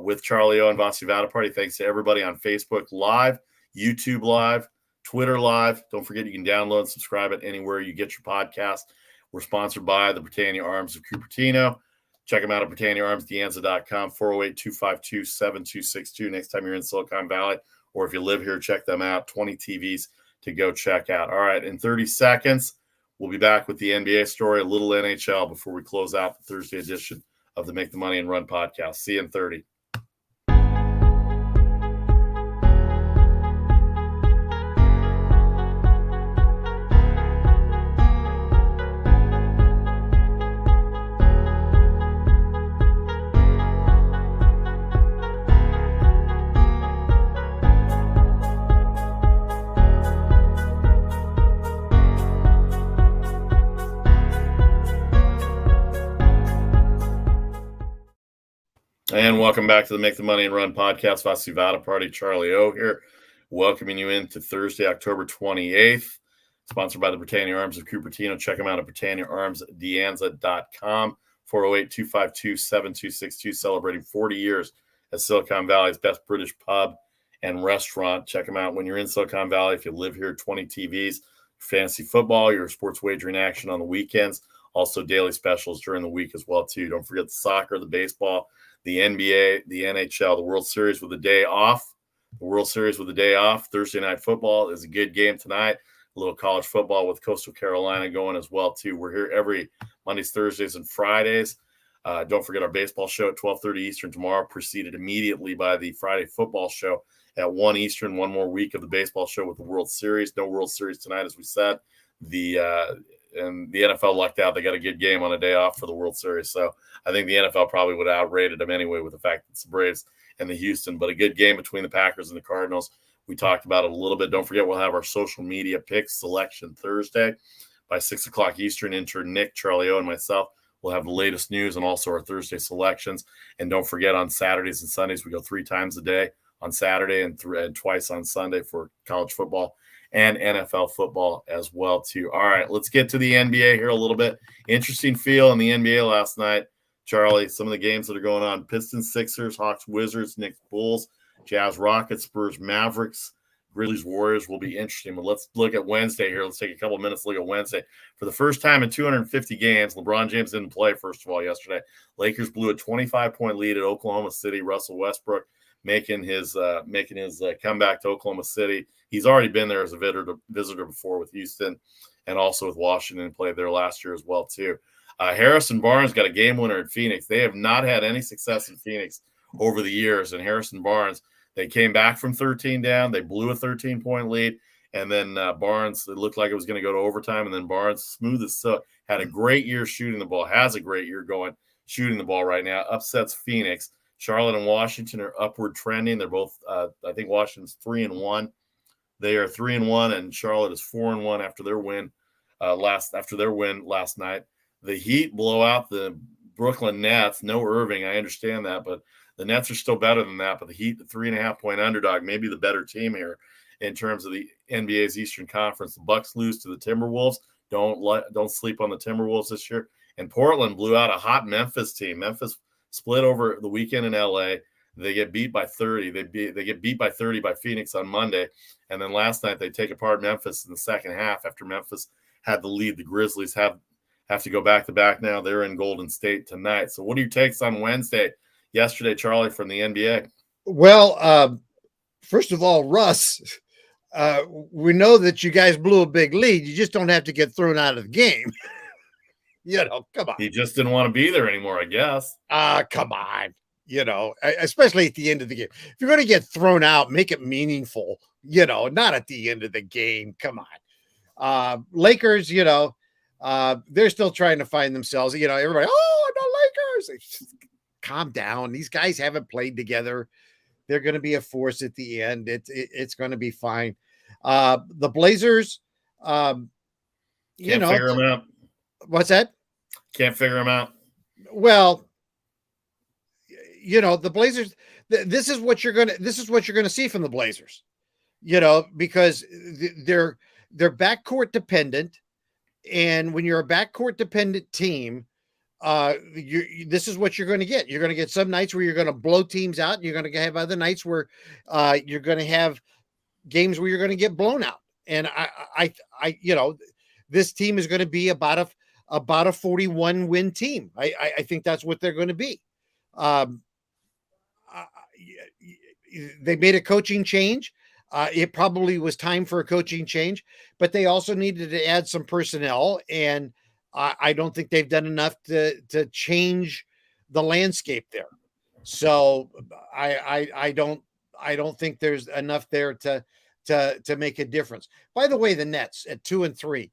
with Charlie O and Vasi Vadaparty. Thanks to everybody on Facebook Live, YouTube Live, Twitter Live. Don't forget you can download and subscribe it anywhere you get your podcast. We're sponsored by the Britannia Arms of Cupertino. Check them out at BritanniaArmsDeanza.com, 408-252-7262. Next time you're in Silicon Valley, or if you live here, check them out. 20 TVs to go check out. All right, in 30 seconds, we'll be back with the NBA story, a little NHL before we close out the Thursday edition of the Make the Money and Run podcast. See you in 30. And welcome back to the Make the Money and Run podcast. Vasi Vadaparty, Charlie O here, welcoming you into Thursday, October 28th. Sponsored by the Britannia Arms of Cupertino. Check them out at BritanniaArmsDeanza.com, 408-252-7262, celebrating 40 years as Silicon Valley's best British pub and restaurant. Check them out when you're in Silicon Valley. If you live here, 20 TVs, fantasy football, your sports wagering action on the weekends, also daily specials during the week as well, too. Don't forget the soccer, the baseball, the NBA, the NHL, the World Series with a day off. Thursday night football is a good game tonight. A little college football with Coastal Carolina going as well, too. We're here every Mondays, Thursdays, and Fridays. Don't forget our baseball show at 12:30 Eastern tomorrow, preceded immediately by the Friday football show at 1 Eastern. One more week of the baseball show with the World Series. No World Series tonight, as we said. and the NFL lucked out. They got a good game on a day off for the World Series. So I think the NFL probably would have outrated them anyway with the fact that it's the Braves and the Houston. But a good game between the Packers and the Cardinals. We talked about it a little bit. Don't forget, we'll have our social media picks selection Thursday by 6 o'clock Eastern. Intern Nick, Charlie O, and myself will have the latest news and also our Thursday selections. And don't forget, on Saturdays and Sundays, we go 3 times a day on Saturday and twice on Sunday for college football and NFL football as well, too. All right, let's get to the NBA here a little bit. Interesting feel in the NBA last night. Charlie, some of the games that are going on: Pistons, Sixers, Hawks, Wizards, Knicks, Bulls, Jazz, Rockets, Spurs, Mavericks, Grizzlies, Warriors will be interesting. But let's look at Wednesday here. Let's take a couple of minutes to look at Wednesday. For the first time in 250 games, LeBron James didn't play, first of all, yesterday. Lakers blew a 25-point lead at Oklahoma City. Russell Westbrook making his comeback to Oklahoma City. He's already been there as a visitor before with Houston and also with Washington, played there last year as well, too. Harrison Barnes got a game winner at Phoenix. They have not had any success in Phoenix over the years, and Harrison Barnes, they came back from 13 down. They blew a 13-point lead, and then Barnes, it looked like it was going to go to overtime, and then Barnes, smooth as silk, had a great year shooting the ball, has a great year going shooting the ball right now, upsets Phoenix. Charlotte and Washington are upward trending. They're both, I think Washington's 3-1. They are 3-1, and Charlotte is 4-1 after their win last night. The Heat blow out the Brooklyn Nets. No Irving, I understand that, but the Nets are still better than that. But the Heat, the 3.5-point underdog, maybe the better team here in terms of the NBA's Eastern Conference. The Bucks lose to the Timberwolves. Don't sleep on the Timberwolves this year. And Portland blew out a hot Memphis team. Memphis split over the weekend in LA. They get beat by 30. They get beat by 30 by Phoenix on Monday. And then last night they take apart Memphis in the second half after Memphis had the lead. The Grizzlies have to go back-to-back now. They're in Golden State tonight. So what are your takes on Wednesday? Yesterday, Charlie, from the NBA. Well, first of all, Russ, we know that you guys blew a big lead. You just don't have to get thrown out of the game. Come on. He just didn't want to be there anymore, I guess. Come on. Especially at the end of the game. If you're going to get thrown out, make it meaningful, not at the end of the game. Come on. Lakers, they're still trying to find themselves. Everybody, the Lakers. Calm down. These guys haven't played together. They're going to be a force at the end. It's going to be fine. The Blazers, Can't figure them out. What's that? Can't figure them out. Well, the Blazers. This is what you're going to see from the Blazers. Because they're backcourt dependent, and when you're a backcourt dependent team, this is what you're going to get. You're going to get some nights where you're going to blow teams out. And you're going to have other nights where you're going to have games where you're going to get blown out. And I this team is going to be about a 41 win team. I think that's what they're going to be. They made a coaching change. It probably was time for a coaching change, but they also needed to add some personnel, and I don't think they've done enough to change the landscape there. So I don't think there's enough there to make a difference. By the way, the Nets at 2-3,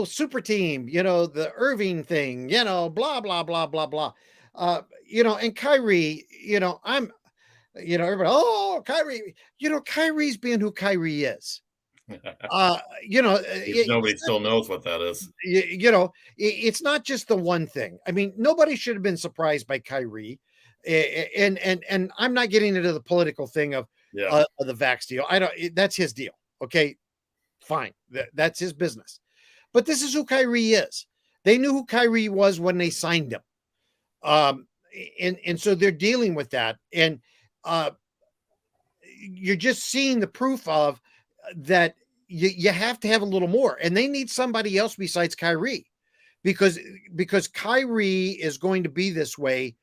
super team, the Irving thing, blah, blah, blah, blah, blah. And Kyrie, everybody, Kyrie, Kyrie's being who Kyrie is. Nobody still knows what that is. It's not just the one thing. I mean, nobody should have been surprised by Kyrie. And I'm not getting into the political thing of the Vax deal. That's his deal. Okay, fine. That's his business. But this is who Kyrie is. They knew who Kyrie was when they signed him. And so they're dealing with that. And you're just seeing the proof of that you have to have a little more. And they need somebody else besides Kyrie, because Kyrie is going to be this way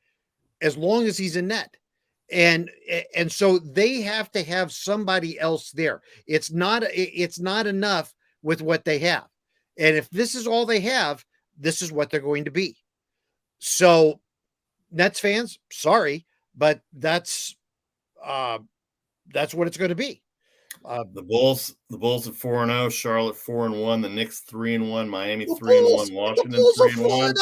as long as he's in net. And so they have to have somebody else there. It's not enough with what they have. And if this is all they have, this is what they're going to be. So Nets fans, sorry, but that's what it's going to be. The Bulls at 4-0, Charlotte 4-1, the Knicks 3-1, Miami The 3-1, Bulls, Washington the Bulls are 3-1.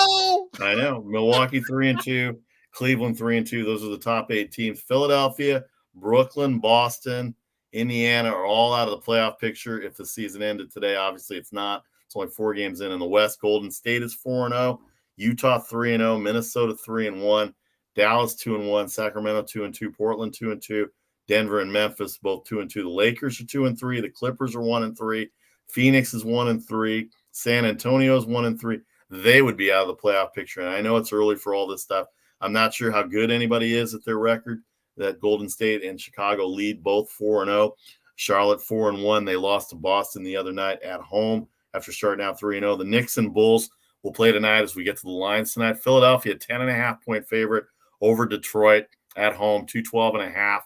4-0. I know. Milwaukee 3-2, Cleveland 3-2. Those are the top 8 teams. Philadelphia, Brooklyn, Boston, Indiana are all out of the playoff picture. If the season ended today, obviously it's not. It's only 4 games in the West. Golden State is 4-0, Utah 3-0, Minnesota 3-1, Dallas 2-1, Sacramento 2-2, Portland 2-2. Denver and Memphis both 2-2. The Lakers are 2-3. The Clippers are 1-3. Phoenix is 1-3. San Antonio is 1-3. They would be out of the playoff picture. And I know it's early for all this stuff. I'm not sure how good anybody is at their record. That Golden State and Chicago lead both 4-0. Charlotte 4-1. They lost to Boston the other night at home after starting out 3-0. The Knicks and Bulls will play tonight as we get to the lines tonight. Philadelphia 10.5-point favorite over Detroit at home, 212.5.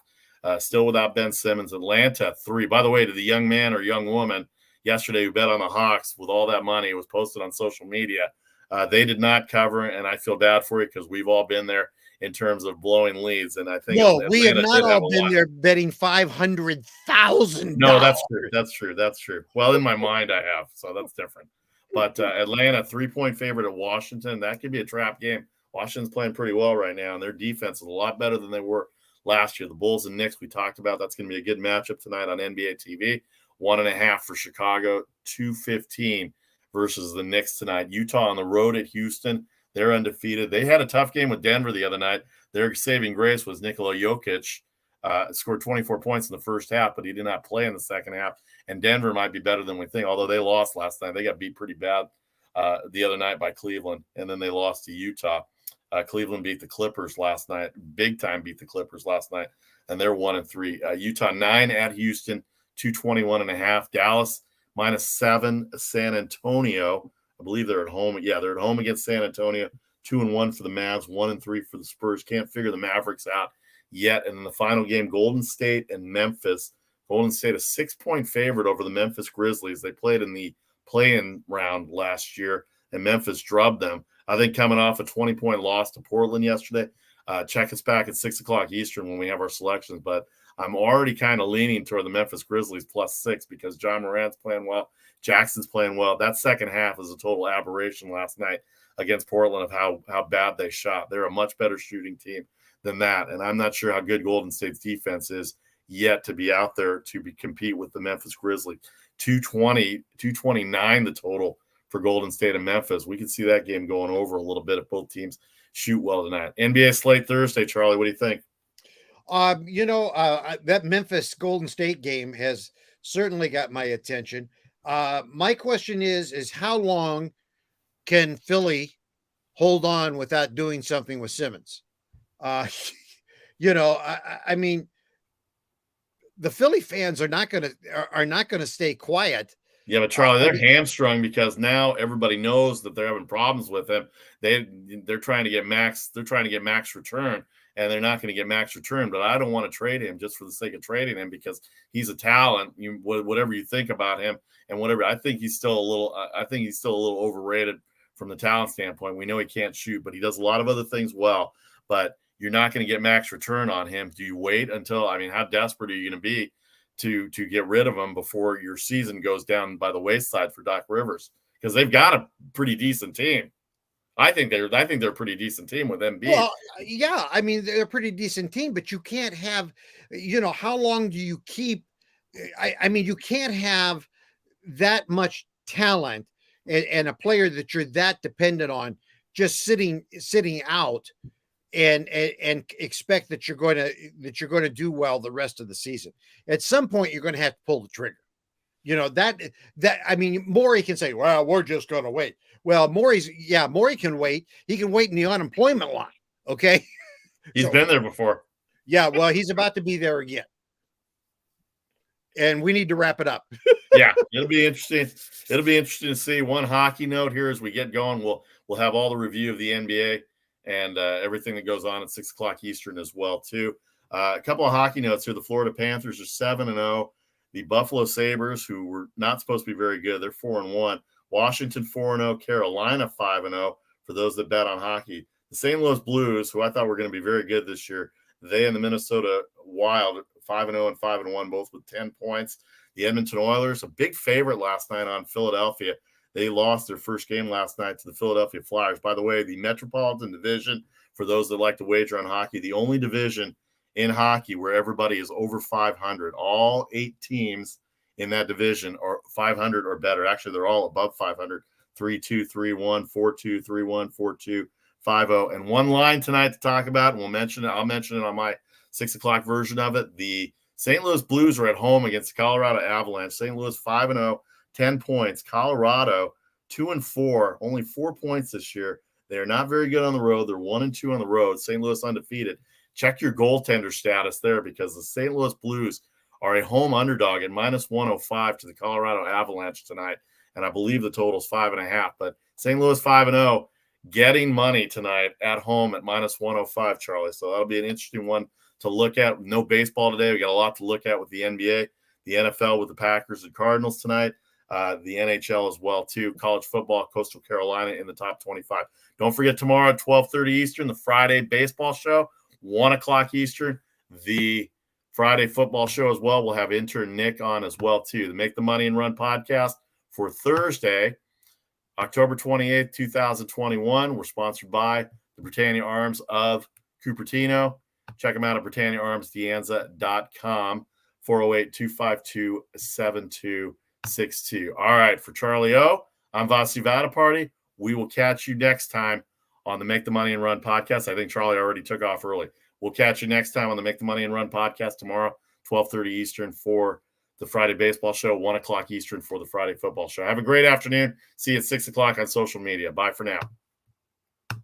Still without Ben Simmons. Atlanta 3. By the way, to the young man or young woman yesterday who bet on the Hawks with all that money, it was posted on social media. They did not cover, and I feel bad for you because we've all been there in terms of blowing leads. And I think we have not all been there betting $500,000. No, that's true. That's true. Well, in my mind, I have, so that's different. But Atlanta 3-point favorite at Washington. That could be a trap game. Washington's playing pretty well right now, and their defense is a lot better than they were last year. The Bulls and Knicks we talked about. That's going to be a good matchup tonight on NBA TV. 1.5 for Chicago, 215 versus the Knicks tonight. Utah on the road at Houston. They're undefeated. They had a tough game with Denver the other night. Their saving grace was Nikola Jokic. Scored 24 points in the first half, but he did not play in the second half. And Denver might be better than we think, although they lost last night. They got beat pretty bad the other night by Cleveland, and then they lost to Utah. Cleveland beat the Clippers last night. Big time beat the Clippers last night, and they're 1-3. Utah 9 at Houston, 221.5. Dallas -7. San Antonio, I believe they're at home. Yeah, they're at home against San Antonio. 2-1 for the Mavs, 1-3 for the Spurs. Can't figure the Mavericks out yet. And in the final game, Golden State and Memphis. Golden State a 6-point favorite over the Memphis Grizzlies. They played in the play-in round last year, and Memphis drubbed them. I think coming off a 20-point loss to Portland yesterday. Check us back at 6 o'clock Eastern when we have our selections. But I'm already kind of leaning toward the Memphis Grizzlies +6 because John Morant's playing well. Jackson's playing well. That second half is a total aberration last night against Portland of how bad they shot. They're a much better shooting team than that. And I'm not sure how good Golden State's defense is yet to be out there to compete with the Memphis Grizzlies. 229 the total for Golden State and Memphis. We could see that game going over a little bit if both teams shoot well tonight. NBA slate Thursday, Charlie. What do you think? That Memphis Golden State game has certainly got my attention. My question is how long can Philly hold on without doing something with Simmons? I mean, the Philly fans are not going to stay quiet. Yeah, but Charlie, they're hamstrung because now everybody knows that they're having problems with him. They're trying to get max. They're trying to get max return, and they're not going to get max return. But I don't want to trade him just for the sake of trading him because he's a talent. Whatever you think about him, and whatever I think he's still a little. I think he's still a little overrated from the talent standpoint. We know he can't shoot, but he does a lot of other things well. But you're not going to get max return on him. Do you wait until? I mean, how desperate are you going to be to get rid of him before your season goes down by the wayside for Doc Rivers? Because they've got a pretty decent team. I think they're a pretty decent team with Embiid. Well, yeah, I mean they're a pretty decent team, but you can't have, how long do you keep? I mean, you can't have that much talent and a player that you're that dependent on just sitting out and expect that you're going to do well the rest of the season. At some point, you're going to have to pull the trigger. I mean, Morey can say, well, we're just going to wait. Well, Morey can wait. He can wait in the unemployment line. Okay. He's been there before. Yeah. Well, he's about to be there again. And we need to wrap it up. Yeah. It'll be interesting. It'll be interesting to see. One hockey note here as we get going. We'll have all the review of the NBA and everything that goes on at 6 o'clock Eastern as well, too. A couple of hockey notes here. The Florida Panthers are 7-0. The Buffalo Sabres, who were not supposed to be very good, they're 4-1. Washington 4-0. Carolina 5-0 for those that bet on hockey. The St. Louis Blues, who I thought were going to be very good this year, they and the Minnesota Wild 5-0 and 5-1, both with 10 points. The Edmonton Oilers, a big favorite last night on Philadelphia. They lost their first game last night to the Philadelphia Flyers. By the way, the Metropolitan Division, for those that like to wager on hockey, the only division in hockey where everybody is over 500. All 8 teams in that division are 500 or better. Actually, they're all above 500. 3-2, 3-1, 4-2, 3-1, 4-2, 5-0. And one line tonight to talk about, and I'll mention it on my 6 o'clock version of it. The St. Louis Blues are at home against the Colorado Avalanche. St. Louis 5-0, 10 points. Colorado 2-4, only 4 points this year. They are not very good on the road. They're 1-2 on the road. St. Louis undefeated. Check your goaltender status there, because the St. Louis Blues are a home underdog at -105 to the Colorado Avalanche tonight. And I believe the total is 5.5. But St. Louis 5-0, getting money tonight at home at -105, Charlie. So that'll be an interesting one to look at. No baseball today. We got a lot to look at with the NBA, the NFL with the Packers and Cardinals tonight, the NHL as well, too. College football, Coastal Carolina in the top 25. Don't forget tomorrow at 12:30 Eastern, the Friday baseball show, 1 o'clock Eastern, the Friday football show as well. We'll have intern Nick on as well, too. The Make the Money and Run podcast for Thursday, October 28th, 2021. We're sponsored by the Britannia Arms of Cupertino. Check them out at BritanniaArmsDeanza.com, 408-252-7262. All right, for Charlie O, I'm Vasi Vadaparty. We will catch you next time on the Make the Money and Run podcast. I think Charlie already took off early. We'll catch you next time on the Make the Money and Run podcast tomorrow, 12:30 Eastern for the Friday baseball show, 1 o'clock Eastern for the Friday football show. Have a great afternoon. See you at 6 o'clock on social media. Bye for now.